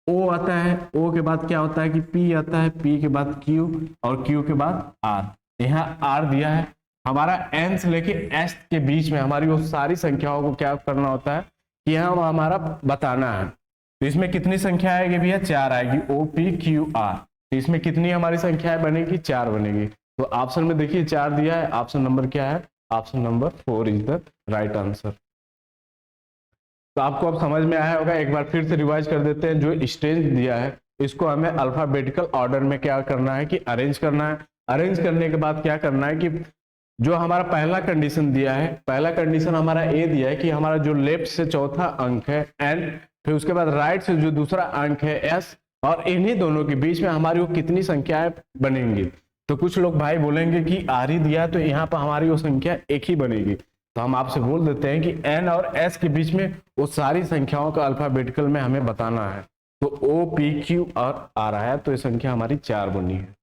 ओ आता है, ओ के बाद क्या होता है कि पी आता है, पी के बाद क्यू और क्यू के बाद आर। यहाँ आर दिया है, हमारा एन से लेके एस के बीच में हमारी वो सारी संख्याओं को क्या करना होता है कि यहाँ हमारा बताना है। तो इसमें कितनी संख्या आएगी भैया, 4 आएगी, ओ पी क्यू आर। तो इसमें कितनी हमारी संख्याएं बनेगी, 4 बनेगी। तो ऑप्शन में देखिए 4 दिया है, ऑप्शन नंबर क्या है, option number 4 is the right answer. तो आपको अब समझ में आया होगा, एक बार फिर से रिवाइज कर देते हैं। जो स्टेज दिया है इसको हमें अल्फाबेटिकल ऑर्डर में क्या करना है कि अरेंज करना है। अरेंज करने के बाद क्या करना है कि जो हमारा पहला कंडीशन दिया है, पहला कंडीशन हमारा ए दिया है कि हमारा जो लेफ्ट से चौथा अंक है एन, फिर उसके बाद राइट से जो दूसरा अंक है एस, और इन्हीं दोनों के बीच में हमारी वो कितनी संख्याएं बनेंगी। तो कुछ लोग भाई बोलेंगे कि आर ही दिया है तो यहाँ पर हमारी वो संख्या एक ही बनेगी। तो हम आपसे बोल देते हैं कि एन और एस के बीच में वो सारी संख्याओं का अल्फाबेटिकल में हमें बताना है। तो ओ पी क्यू और आर आया, तो ये संख्या हमारी 4 बनी है।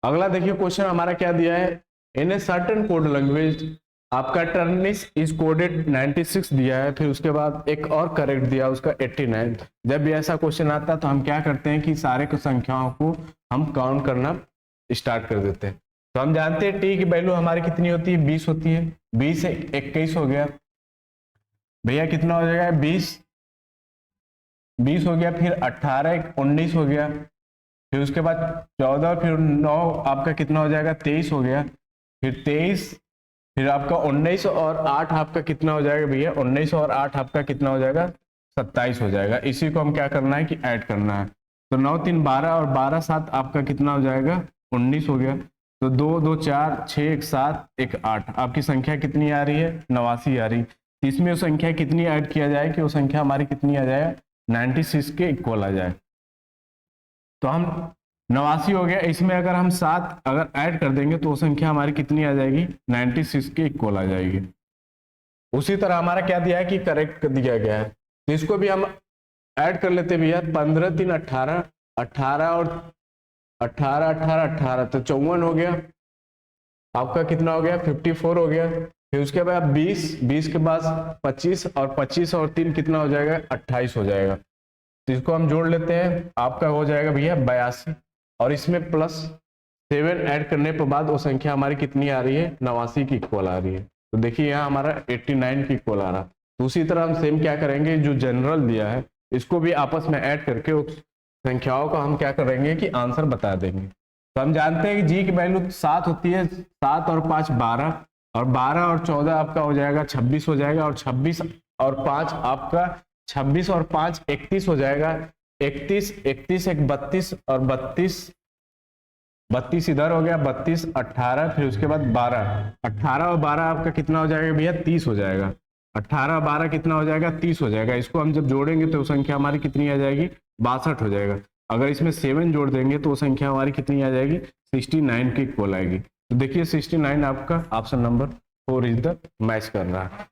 अगला देखिए क्वेश्चन हमारा क्या दिया है, इन ए सर्टेन कोड लैंग्वेज आपका टर्निस इज कोडेड 96 दिया है, फिर उसके बाद एक और करेक्ट दिया उसका 89। जब भी ऐसा क्वेश्चन आता है तो हम क्या करते हैं कि सारे संख्याओं को हम काउंट करना स्टार्ट कर देते हैं। तो हम जानते हैं टी की वैल्यू हमारी कितनी होती है, 20 होती है। 20 से 21 हो गया भैया, कितना हो जाएगा 20 हो गया, फिर 18 19 हो गया, फिर उसके बाद 14, फिर 9 आपका कितना हो जाएगा 23 हो गया, फिर 23, फिर आपका 19 और 8 आपका कितना हो जाएगा भैया, 19 और 8 आपका कितना हो जाएगा 27 हो जाएगा। इसी को हम क्या करना है कि ऐड करना है। तो 9 3 12 और 12 7 आपका कितना हो जाएगा 19 हो गया। तो 2 2 4 6 1 7 1 8 आपकी संख्या कितनी आ रही है 89 आ रही। तो इसमें वो संख्या कितनी ऐड किया जाए कि वो संख्या हमारी कितनी आ जाए 96 के इक्वल आ जाए। तो हम 89 हो गया, इसमें अगर हम 7 अगर ऐड कर देंगे तो वो संख्या हमारी कितनी आ जाएगी 96 के इक्वल आ जाएगी। उसी तरह हमारा क्या दिया है कि करेक्ट दिया गया है, तो इसको भी हम ऐड कर लेते हैं भैया। 15 3 18 18 और 18 18 18 तो 54 हो गया, आपका कितना हो गया 54 हो गया। फिर उसके बाद 20 के बाद 25 और 25 और 3 कितना हो जाएगा 28 हो जाएगा। तो इसको हम जोड़ लेते हैं, आपका हो जाएगा भैया 82, और इसमें +7 ऐड करने के बाद वो संख्या हमारी कितनी आ रही है 89 की इक्वल आ रही है। तो देखिए यहाँ हमारा 89 की इक्वल आ रहा। तो उसी तरह हम सेम क्या करेंगे, जो जनरल दिया है इसको भी आपस में ऐड करके उस संख्याओं का हम क्या करेंगे कि आंसर बता देंगे। तो हम जानते हैं कि जी की वैल्यू 7 होती है, 7 और 5 12, और 12 और 14 आपका हो जाएगा 26 हो जाएगा, और 26 और 5 आपका 26 और 5 31 हो जाएगा। 31 31 एक 32 और 32 इधर हो गया 32 18, फिर उसके बाद 12 18 और 12 आपका कितना हो जाएगा भैया 30 हो जाएगा। 18 और 12 कितना हो जाएगा 30 हो जाएगा। इसको हम जब जोड़ेंगे तो संख्या हमारी कितनी आ जाएगी 62 हो जाएगा। अगर इसमें 7 जोड़ देंगे तो संख्या हमारी कितनी आ जाएगी 69 की इक्वल आएगी। तो देखिए 69 आपका option number 4 is the match कर रहा है।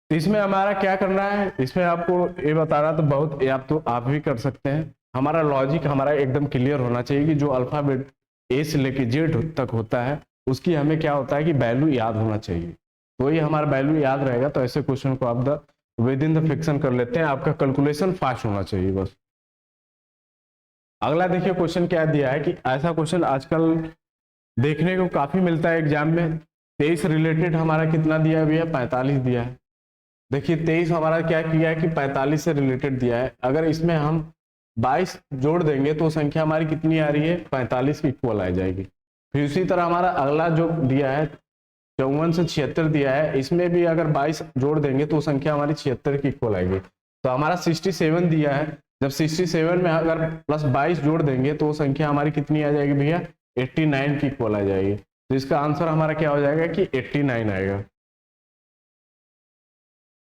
तो इसमें हमारा क्या करना है, इसमें आपको ये बता रहा तो बहुत आप तो आप भी कर सकते हैं। हमारा लॉजिक हमारा एकदम क्लियर होना चाहिए कि जो अल्फाबेट ए से लेके जेड तक होता है उसकी हमें क्या होता है कि वैल्यू याद होना चाहिए। तो ये हमारा वैल्यू याद रहेगा तो ऐसे क्वेश्चन को आप विद इन द फ्रिक्शन कर लेते हैं। आपका कैलकुलेशन फास्ट होना चाहिए बस। अगला देखिए क्वेश्चन क्या दिया है कि ऐसा क्वेश्चन आजकल देखने को काफी मिलता है एग्जाम में। 23 रिलेटेड हमारा कितना दिया है भैया 45 दिया है। देखिए 23 हमारा क्या किया है कि 45 से रिलेटेड दिया है। अगर इसमें हम 22 जोड़ देंगे तो संख्या हमारी कितनी आ रही है 45 की इक्वल आ जाएगी। फिर उसी तरह हमारा अगला जो दिया है 54 से 76 दिया है, इसमें भी अगर 22 जोड़ देंगे तो संख्या हमारी 76 की इक्वल आएगी। तो हमारा 67 दिया है, जब 67 में अगर +22 जोड़ देंगे तो संख्या हमारी कितनी आ जाएगी भैया 89 की इक्वल आ जाएगी। तो इसका आंसर हमारा क्या हो जाएगा कि 89 आएगा।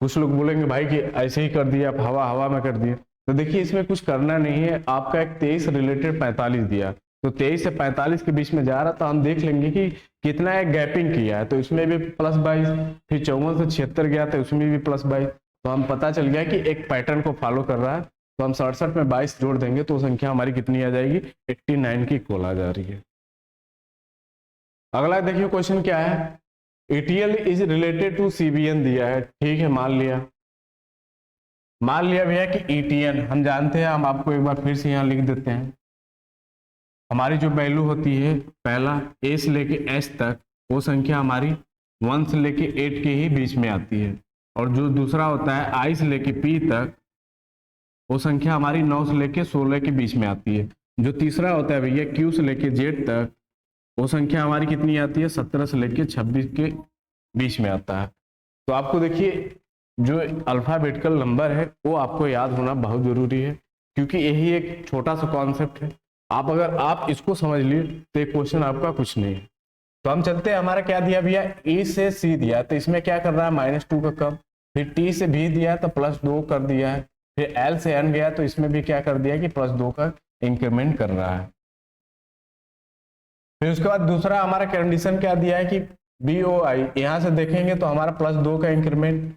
कुछ लोग बोलेंगे भाई कि ऐसे ही कर दिया, आप हवा में कर दिए। तो देखिए इसमें कुछ करना नहीं है। आपका एक 23 रिलेटेड 45 दिया, तो 23 से 45 के बीच में जा रहा, तो हम देख लेंगे कि कितना एक गैपिंग किया है। तो इसमें भी +22, फिर 54 से 76 गया तो उसमें भी +22, तो हम पता चल गया कि एक पैटर्न को फॉलो कर रहा है। तो हम 67 में 22 जोड़ देंगे तो संख्या हमारी कितनी आ जाएगी, 89 की इक्वल आ जा रही है। अगला देखिए क्वेश्चन क्या है, ETL is related to CBN दिया है। ठीक है, मान लिया भैया कि ETN हम जानते हैं, हम आपको एक बार फिर से यहाँ लिख देते हैं। हमारी जो वैल्यू होती है, पहला A से लेके S तक वो संख्या हमारी 1 से लेके 8 के ही बीच में आती है, और जो दूसरा होता है I से लेके P तक वो संख्या हमारी 9 से लेके 16 के बीच में आती है। जो तीसरा होता है भैया Q से लेके Z तक वो संख्या हमारी कितनी आती है, 17 से लेके 26 के बीच में आता है। तो आपको देखिए जो अल्फाबेटिकल नंबर है वो आपको याद होना बहुत जरूरी है, क्योंकि यही एक छोटा सा कॉन्सेप्ट है। अगर आप इसको समझ लिए तो ये क्वेश्चन आपका कुछ नहीं है। तो हम चलते हैं, हमारा क्या दिया भैया, E से C दिया तो इसमें क्या कर रहा है, -2 का कम, फिर T से B दिया तो +2 कर दिया है, फिर L से N गया तो इसमें भी क्या कर दिया कि +2 का इंक्रीमेंट कर रहा है। फिर उसके बाद दूसरा हमारा कंडीशन क्या दिया है कि BOI, यहां से देखेंगे तो हमारा +2 का इंक्रीमेंट,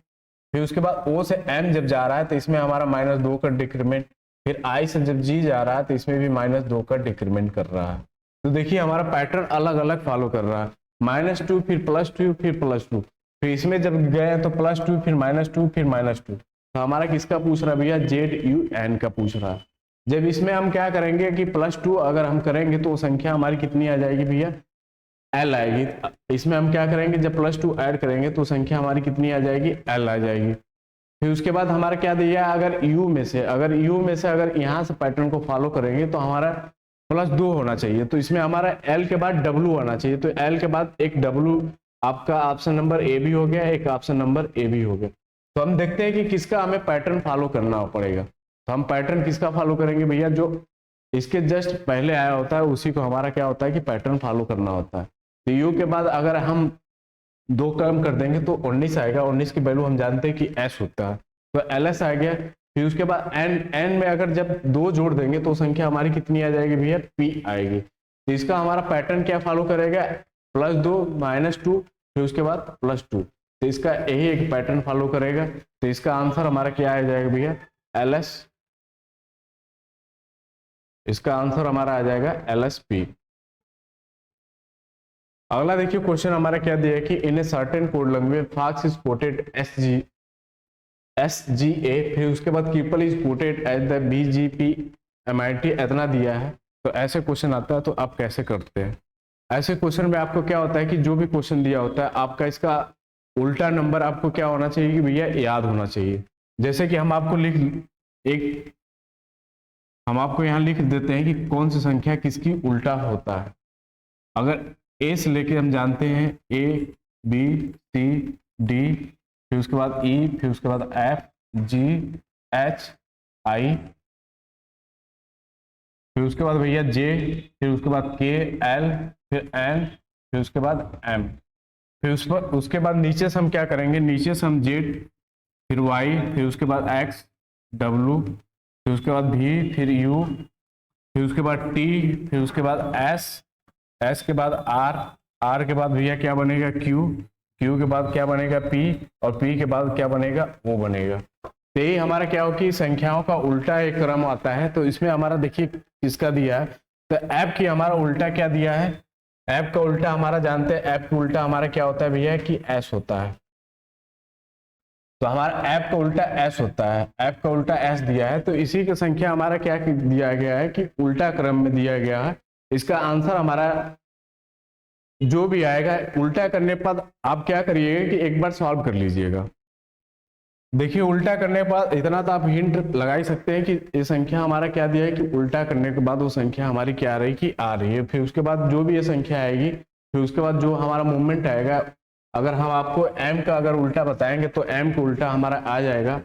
फिर उसके बाद O से M जब जा रहा है तो इसमें हमारा -2 का डिक्रीमेंट, फिर I से जब G जा रहा है तो इसमें भी -2 का डिक्रीमेंट कर रहा है। तो देखिए हमारा पैटर्न अलग अलग फॉलो कर रहा है, -2 फिर +2 फिर +2, फिर इसमें जब गए तो +2 फिर -2 फिर -2। तो हमारा किसका पूछ रहा है भैया, ZUN का पूछ रहा है। जब इसमें हम क्या करेंगे कि +2 अगर हम करेंगे तो संख्या हमारी कितनी आ जाएगी भैया, L आएगी। इसमें हम क्या करेंगे, जब +2 ऐड करेंगे तो संख्या हमारी कितनी आ जाएगी, L आ जाएगी। फिर उसके बाद हमारा क्या दिया, अगर U में से अगर यहाँ से पैटर्न को फॉलो करेंगे तो हमारा +2 होना चाहिए, तो इसमें हमारा L के बाद W आना चाहिए। तो L के बाद एक W, आपका ऑप्शन नंबर A भी हो गया, एक ऑप्शन नंबर A भी हो गया। तो हम देखते हैं कि किसका हमें पैटर्न फॉलो करना पड़ेगा। तो हम पैटर्न किसका फॉलो करेंगे भैया, जो इसके जस्ट पहले आया होता है उसी को हमारा क्या होता है कि पैटर्न फॉलो करना होता है। तो U के बाद अगर हम 2 कम कर देंगे तो 19 आएगा, 19 की वैल्यू हम जानते हैं कि S होता है, तो LS आ गया। फिर उसके बाद N में अगर जब 2 जोड़ देंगे तो संख्या हमारी कितनी आ जाएगी भैया, P आएगी। तो इसका हमारा पैटर्न क्या फॉलो करेगा, +2 -2 फिर उसके बाद +2, तो इसका यही एक पैटर्न फॉलो करेगा। तो इसका आंसर हमारा क्या आ जाएगा भैया, LS। इसका आंसर हमारा आ जाएगा LSP। अगला देखिए क्वेश्चन हमारा क्या दिया है कि in a certain code language fox is coded SGA, फिर उसके बाद people is coded as the BGP MIT, इतना दिया है। तो ऐसे क्वेश्चन आता है तो आप कैसे करते हैं। ऐसे क्वेश्चन में आपको क्या होता है कि जो भी क्वेश्चन दिया होता है आपका इसका उल्टा नंबर आपको क्या होना चाहिए कि भैया याद होना चाहिए। जैसे कि हम आपको यहाँ लिख देते हैं कि कौन सी संख्या किसकी उल्टा होता है। अगर A से लेके हम जानते हैं A B C D, फिर उसके बाद E, फिर उसके बाद F G H I, फिर उसके बाद भैया J, फिर उसके बाद K L, फिर N, फिर उसके बाद M, फिर उसके बाद नीचे से हम क्या करेंगे, नीचे से हम Z, फिर Y, फिर उसके बाद X W, फिर उसके बाद V, फिर U, फिर उसके बाद T, फिर उसके बाद S के बाद R के बाद भैया क्या बनेगा Q के बाद क्या बनेगा P, और P के बाद क्या बनेगा O बनेगा। तो ये हमारा क्या हो कि संख्याओं का उल्टा एक क्रम आता है। तो इसमें हमारा देखिए किसका दिया है, तो ऐप की हमारा उल्टा क्या दिया है, ऐप का उल्टा हमारा जानते हैं, ऐप का उल्टा हमारा क्या होता है भैया कि S होता है। तो हमारा ऐप का उल्टा S होता है, ऐप का उल्टा S दिया है। तो इसी की संख्या हमारा क्या दिया गया है कि उल्टा क्रम में दिया गया है। इसका आंसर हमारा जो भी आएगा उल्टा करने पर आप क्या करिएगा कि एक बार सॉल्व कर लीजिएगा। देखिए उल्टा करने के बाद इतना तो आप हिंट लगा ही सकते हैं कि ये संख्या हमारा क्या दिया है कि उल्टा करने के बाद वो संख्या हमारी क्या आ रही कि आ रही है। फिर उसके बाद जो भी ये संख्या आएगी, फिर उसके बाद जो हमारा मूवमेंट आएगा, अगर हम आपको M का अगर उल्टा बताएंगे तो M का उल्टा हमारा आ जाएगा,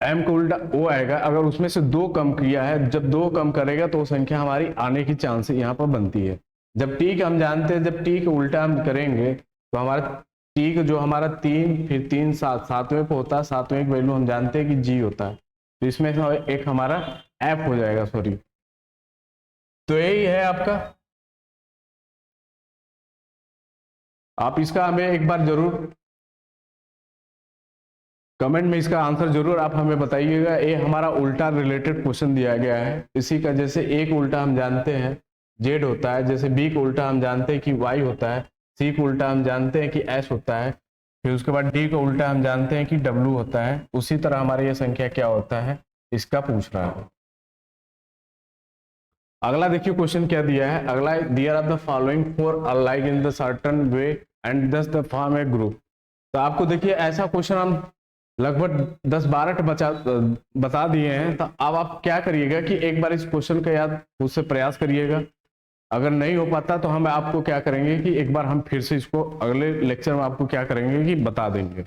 M का उल्टा O आएगा। अगर उसमें से 2 कम किया है, जब 2 कम करेगा तो संख्या हमारी आने की चांस यहाँ पर बनती है। जब T का हम जानते हैं, जब T का उल्टा हम करेंगे तो हमारा T का जो हमारा 3 फिर 3 7 सातवें पे होता है, सातवें की वैल्यू हम जानते हैं कि G होता है। तो इसमें एक हमारा F हो जाएगा, सॉरी। तो यही है आपका, आप इसका हमें एक बार जरूर कमेंट में इसका आंसर जरूर आप हमें बताइएगा। ये हमारा उल्टा रिलेटेड क्वेश्चन दिया गया है। इसी का जैसे ए का उल्टा हम जानते हैं जेड होता है, जैसे बी का उल्टा हम जानते हैं कि वाई होता है, सी का उल्टा हम जानते हैं कि एस होता है, फिर उसके बाद डी का उल्टा हम जानते हैं कि डब्ल्यू होता है। उसी तरह हमारा ये संख्या क्या होता है, इसका पूछ रहा है। अगला देखिए क्वेश्चन क्या दिया है। अगला, there are the following four alike in the certain way and thus the form a group. तो आपको देखिए ऐसा क्वेश्चन हम लगभग 10-12 बता दिए हैं। तो अब आप क्या करिएगा कि एक बार इस क्वेश्चन का याद खुद से प्रयास करिएगा। अगर नहीं हो पाता तो हम आपको क्या करेंगे कि एक बार हम फिर से इसको अगले लेक्चर में आपको क्या करेंगे कि बता देंगे।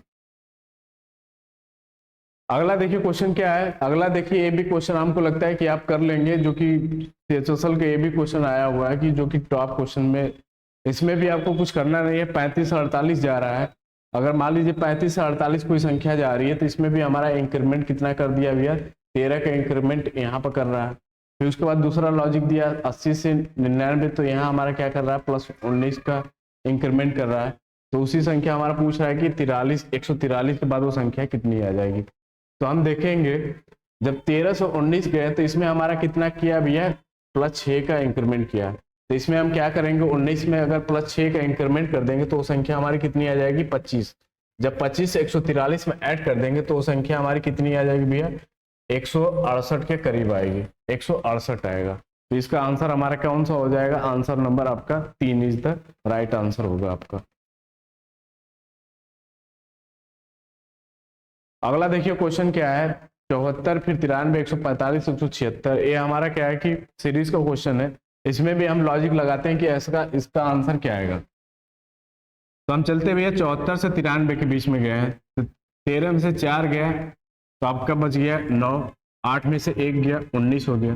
अगला देखिए क्वेश्चन क्या है। अगला देखिए, ये भी क्वेश्चन हमको लगता है कि आप कर लेंगे, जो कि CHSL का ये भी क्वेश्चन आया हुआ है कि जो कि टॉप क्वेश्चन में, इसमें भी आपको कुछ करना नहीं है। 35 से 48 जा रहा है। अगर मान लीजिए 35 से 48 कोई संख्या जा रही है तो इसमें भी हमारा इंक्रीमेंट कितना कर दिया भैया, 13 का इंक्रीमेंट यहाँ पर कर रहा है। फिर उसके बाद दूसरा लॉजिक दिया 80 से 99, तो यहाँ हमारा क्या कर रहा है, +19 का इंक्रीमेंट कर रहा है। तो उसी संख्या हमारा पूछ रहा है कि 143 के बाद वो संख्या कितनी आ जाएगी। तो हम देखेंगे जब 13 से 19 गए तो इसमें हमारा कितना किया भैया, +6 का इंक्रीमेंट किया। तो इसमें हम क्या करेंगे, 19 में अगर +6 का इंक्रीमेंट कर देंगे तो वो संख्या हमारी कितनी आ जाएगी, 25। जब 25 से 143 में ऐड कर देंगे तो वो संख्या हमारी कितनी आ जाएगी भैया, 168 के करीब आएगी, 168 आएगा। तो इसका आंसर हमारा कौन सा हो जाएगा, आंसर नंबर आपका 3 इज द राइट आंसर होगा आपका। अगला देखिए क्वेश्चन क्या है, 74 फिर 93 145 176। ये हमारा क्या है कि सीरीज का क्वेश्चन है। इसमें भी हम लॉजिक लगाते हैं कि इसका आंसर क्या आएगा। तो हम चलते भैया 74 से 93 के बीच में गए हैं। तो 13 में से 4 गया तो आपका बच गया 9, 8 में से 1 गया 19 हो गया।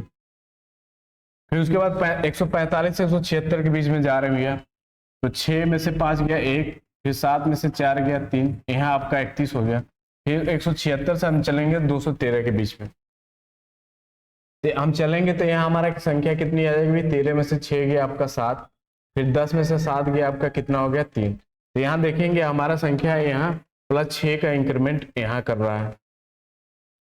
फिर उसके बाद 145 से 176 के बीच में जा रहे भैया, तो 6 में से 5 गया 1, फिर 7 में से 4 गया 3, यहाँ आपका 31 हो गया। फिर 176 से हम चलेंगे 213 के बीच में, तो हम चलेंगे तो यहाँ हमारा संख्या कितनी आ जाएगी, 13 में से 6 गया आपका 7, फिर 10 में से 7 गया आपका कितना हो गया 3। तो यहाँ देखेंगे हमारा संख्या है यहाँ +6 का इंक्रीमेंट यहाँ कर रहा है,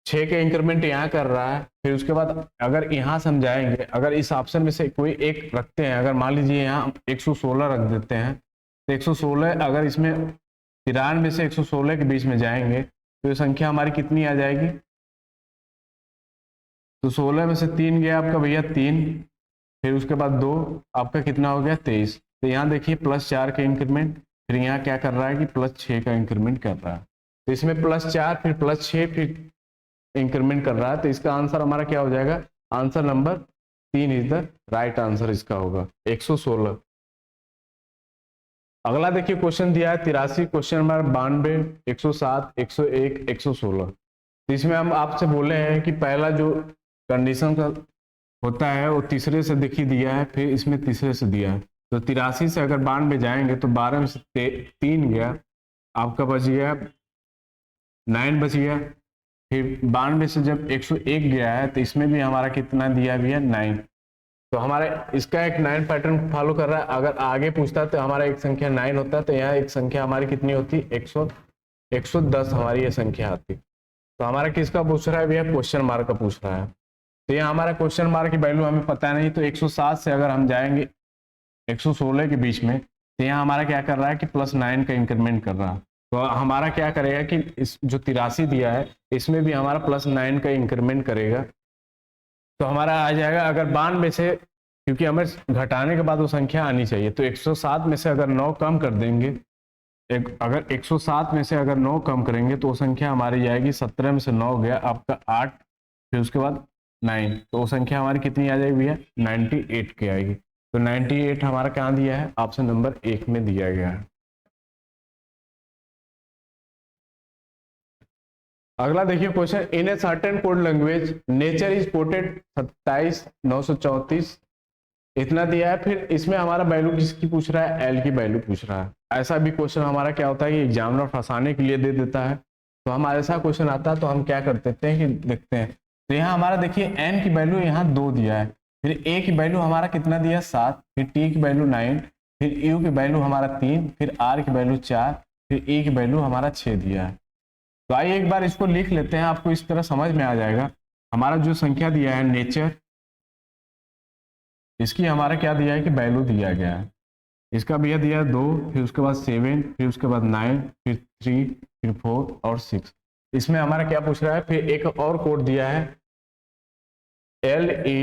6 का इंक्रीमेंट यहाँ कर रहा है। फिर उसके बाद अगर यहाँ समझाएंगे, अगर इस ऑप्शन में से कोई एक रखते हैं, अगर मान लीजिए यहाँ 116 रख देते हैं, तो 116 अगर इसमें 93 से 116 के बीच में जाएंगे तो ये संख्या हमारी कितनी आ जाएगी, तो 16 में से 3 गया आपका भैया 3, फिर उसके बाद 2 आपका कितना हो गया 23। तो यहाँ देखिए +4 का इंक्रीमेंट, फिर यहाँ क्या कर रहा है कि +6 का इंक्रीमेंट कर रहा है। तो इसमें +4 फिर +6 फिर इंक्रीमेंट कर रहा है। तो इसका आंसर हमारा क्या हो जाएगा, answer number 3 is the right answer इसका होगा 116। अगला देखिए क्वेश्चन दिया है 83, क्वेश्चन नंबर 92, 107, 101, 116। तो इसमें हम आपसे बोले हैं कि पहला जो कंडीशन का होता है वो तीसरे से देखिए दिया है, फिर इसमें तीसरे से दिया है। तो 83 से अगर 92 जाएंगे तो 12 में से 3 गया आपका बच गया 9 बच गया। फिर 92 से जब 101 गया है तो इसमें भी हमारा कितना दिया भी है 9। तो हमारा इसका एक 9 पैटर्न फॉलो कर रहा है। अगर आगे पूछता है तो हमारा एक संख्या 9 होता है, तो यहाँ एक संख्या हमारी कितनी होती, 110 हमारी ये संख्या आती। तो हमारा किसका पूछ रहा है भैया, क्वेश्चन मार्क का पूछ रहा है। तो यहाँ हमारा क्वेश्चन मार्क की वैल्यू हमें पता नहीं, तो 107 से अगर हम जाएंगे 116 के बीच में, तो यहाँ हमारा क्या कर रहा है कि +9 का इंक्रीमेंट कर रहा है। तो हमारा क्या करेगा कि इस जो 83 दिया है इसमें भी हमारा +9 का इंक्रीमेंट करेगा। तो हमारा आ जाएगा, अगर 92 से, क्योंकि हमें घटाने के बाद वो संख्या आनी चाहिए, तो 107 में से अगर 9 कम कर देंगे, अगर 107 में से अगर 9 कम करेंगे तो वो संख्या हमारी जाएगी 17 में से 9 गया आपका 8, फिर उसके बाद 9, तो वो संख्या हमारी कितनी आ जाएगी भैया 98 की आएगी। तो 98 हमारा कहाँ दिया है, ऑप्शन नंबर 1 में दिया गया है। अगला देखिए question, in a certain code language nature is coated 27,934 इतना दिया है। फिर इसमें हमारा वैल्यू किसकी पूछ रहा है, एल की वैल्यू पूछ रहा है। ऐसा भी क्वेश्चन हमारा क्या होता है कि एग्जामिनर फंसाने के लिए दे देता है। तो हमारे ऐसा क्वेश्चन आता है तो हम क्या कर देते हैं कि देखते हैं। तो यहाँ हमारा देखिए एन की वैल्यू यहाँ 2 दिया है, फिर ए की वैल्यू हमारा कितना दिया 7, फिर टी की वैल्यू 9, फिर यू की वैल्यू हमारा 3, फिर आर की वैल्यू 4, फिर ए की वैल्यू हमारा 6 दिया है। तो आइए एक बार इसको लिख लेते हैं, आपको इस तरह समझ में आ जाएगा। हमारा जो संख्या दिया है नेचर, इसकी हमारा क्या दिया है कि वैल्यू दिया गया है। इसका भैया दिया है 2, फिर उसके बाद 7, फिर उसके बाद 9, फिर 3, फिर 4 और 6। इसमें हमारा क्या पूछ रहा है, फिर एक और कोड दिया है LE,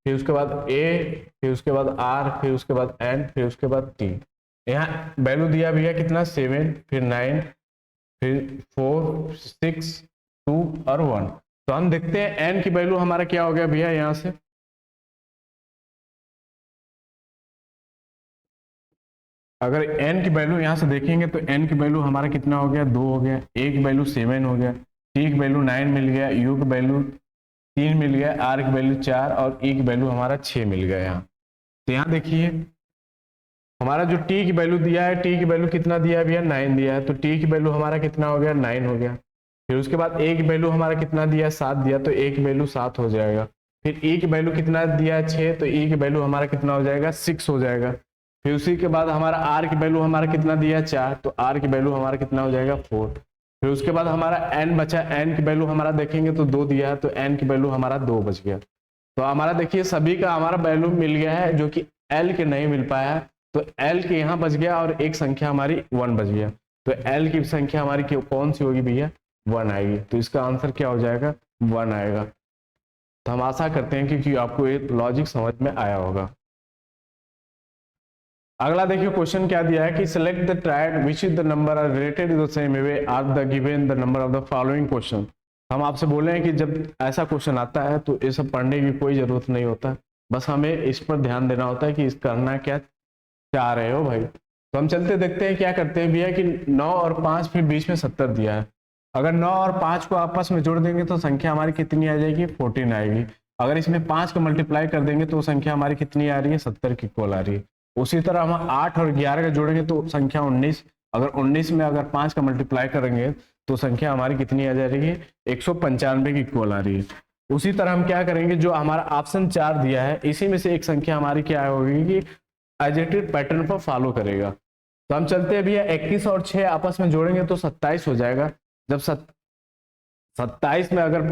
फिर उसके बाद A, फिर उसके बाद R, फिर उसके बाद N, फिर उसके बाद T। यहाँ वैल्यू दिया भैया कितना 7, फिर 9, फिर 4, 6, 2 और 1। तो हम देखते हैं N की वैल्यू हमारा क्या हो गया भैया। यहाँ से अगर n की वैल्यू यहाँ से देखेंगे तो n की वैल्यू हमारा कितना हो गया, 2 हो गया। a की वैल्यू 7 हो गया, t की वैल्यू 9 मिल गया, u की वैल्यू 3 मिल गया, r की वैल्यू 4 और e की वैल्यू हमारा 6 मिल गया यहाँ। तो यहाँ देखिए हमारा जो t की वैल्यू दिया है, t की वैल्यू कितना दिया है भैया, 9 दिया है। तो t की वैल्यू हमारा कितना हो गया, 9 हो गया। फिर उसके बाद a की वैल्यू हमारा कितना दिया, 7 दिया, तो a की वैल्यू 7 हो जाएगा। फिर e की वैल्यू कितना दिया है, 6, तो e की वैल्यू हमारा कितना हो जाएगा, 6 हो जाएगा। फिर उसी के बाद हमारा r की वैल्यू हमारा कितना दिया है, 4, तो r की वैल्यू हमारा कितना हो जाएगा, 4। फिर उसके बाद हमारा n बचा, n की वैल्यू हमारा देखेंगे तो 2 दिया है, तो n की वैल्यू हमारा 2 बच गया। तो हमारा देखिए सभी का हमारा वैल्यू मिल गया है, जो कि l के नहीं मिल पाया है। तो l के यहाँ बच गया और एक संख्या हमारी 1 बच गया। तो l की संख्या हमारी कौन सी होगी भैया, 1 आएगी। तो इसका आंसर क्या हो जाएगा, 1 आएगा। तो हम आशा करते हैं कि आपको ये लॉजिक समझ में आया होगा। अगला देखिए क्वेश्चन क्या दिया है कि select the triad which is the number are related the same way are the given the number of the following question. हम आपसे बोले हैं कि जब ऐसा क्वेश्चन आता है तो ये सब पढ़ने की कोई जरूरत नहीं होता, बस हमें इस पर ध्यान देना होता है कि इस करना क्या चाह रहे हो भाई। तो हम चलते देखते हैं क्या करते हैं भैया कि 9 और 5, फिर बीच में 70 दिया है। अगर 9 और 5 को आपस में जोड़ देंगे तो संख्या हमारी कितनी आ जाएगी, 14 आएगी। अगर इसमें 5 को मल्टीप्लाई कर देंगे तो संख्या हमारी कितनी आ रही है, 70 की इक्वल आ रही है। उसी तरह हम 8 और 11 का जोड़ेंगे तो संख्या 19। अगर 19 में अगर 5 का मल्टीप्लाई करेंगे तो संख्या हमारी कितनी आ जा रही है, 195 की इक्वल आ रही है। उसी तरह हम क्या करेंगे, जो हमारा ऑप्शन 4 दिया है इसी में से एक संख्या हमारी क्या होगी कि एजेटिव पैटर्न पर फॉलो करेगा। तो हम चलते हैं भैया 21 और 6 आपस में जोड़ेंगे तो 27 हो जाएगा। जब 27 में अगर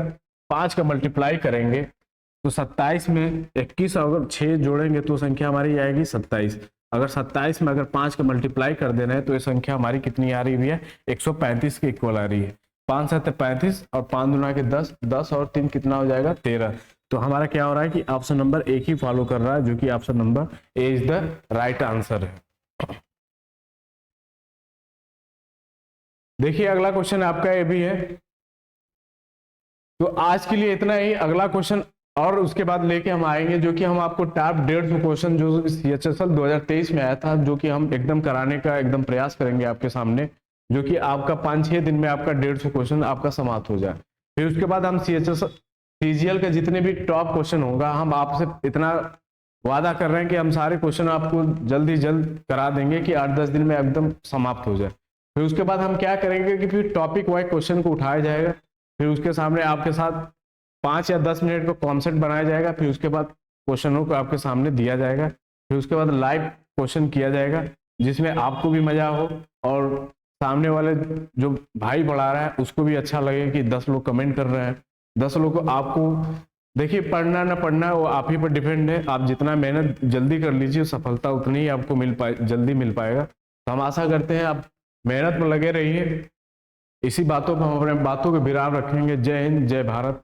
5 का मल्टीप्लाई करेंगे तो 27 में 21 अगर 6 जोड़ेंगे तो संख्या हमारी आएगी 27। अगर 27 में अगर 5 का मल्टीप्लाई कर देना है तो ये संख्या हमारी कितनी आ रही है, 135 के इक्वल आ रही है। 5 7 35 और 5 दूना के 10, 10 और 3 कितना हो जाएगा, 13। तो हमारा क्या हो रहा है कि ऑप्शन नंबर एक ही फॉलो कर रहा है, जो कि option number A is the right answer है। देखिए अगला क्वेश्चन आपका ये भी है। तो आज के लिए इतना ही। अगला क्वेश्चन और उसके बाद लेके हम आएंगे, जो कि हम आपको टॉप 150 क्वेश्चन जो CHSL 2023 में आया था, जो कि हम एकदम कराने का एकदम प्रयास करेंगे आपके सामने, जो कि आपका 5-6 दिन में आपका 150 क्वेश्चन आपका समाप्त हो जाए। फिर उसके बाद हम CGL के जितने भी टॉप क्वेश्चन होगा, हम आपसे इतना वादा कर रहे हैं कि हम सारे क्वेश्चन आपको जल्द ही जल्द करा देंगे कि 8-10 दिन में एकदम समाप्त हो जाए। फिर उसके बाद हम क्या करेंगे कि फिर टॉपिक वाइज क्वेश्चन को उठाया जाएगा, फिर उसके सामने आपके साथ 5 या 10 मिनट का कॉन्सेप्ट बनाया जाएगा, फिर उसके बाद क्वेश्चनों को आपके सामने दिया जाएगा, फिर उसके बाद लाइव क्वेश्चन किया जाएगा, जिसमें आपको भी मजा हो और सामने वाले जो भाई पढ़ा रहा है उसको भी अच्छा लगे कि 10 लोग कमेंट कर रहे हैं, 10 लोग को। आपको देखिए पढ़ना ना पढ़ना वो आप ही पर डिपेंड है, आप जितना मेहनत जल्दी कर लीजिए सफलता उतनी ही आपको जल्दी मिल पाएगा। तो हम आशा करते हैं आप मेहनत में लगे रहिए। इसी बातों पर हम अपने बातों को विराम रखेंगे। जय हिंद, जय भारत।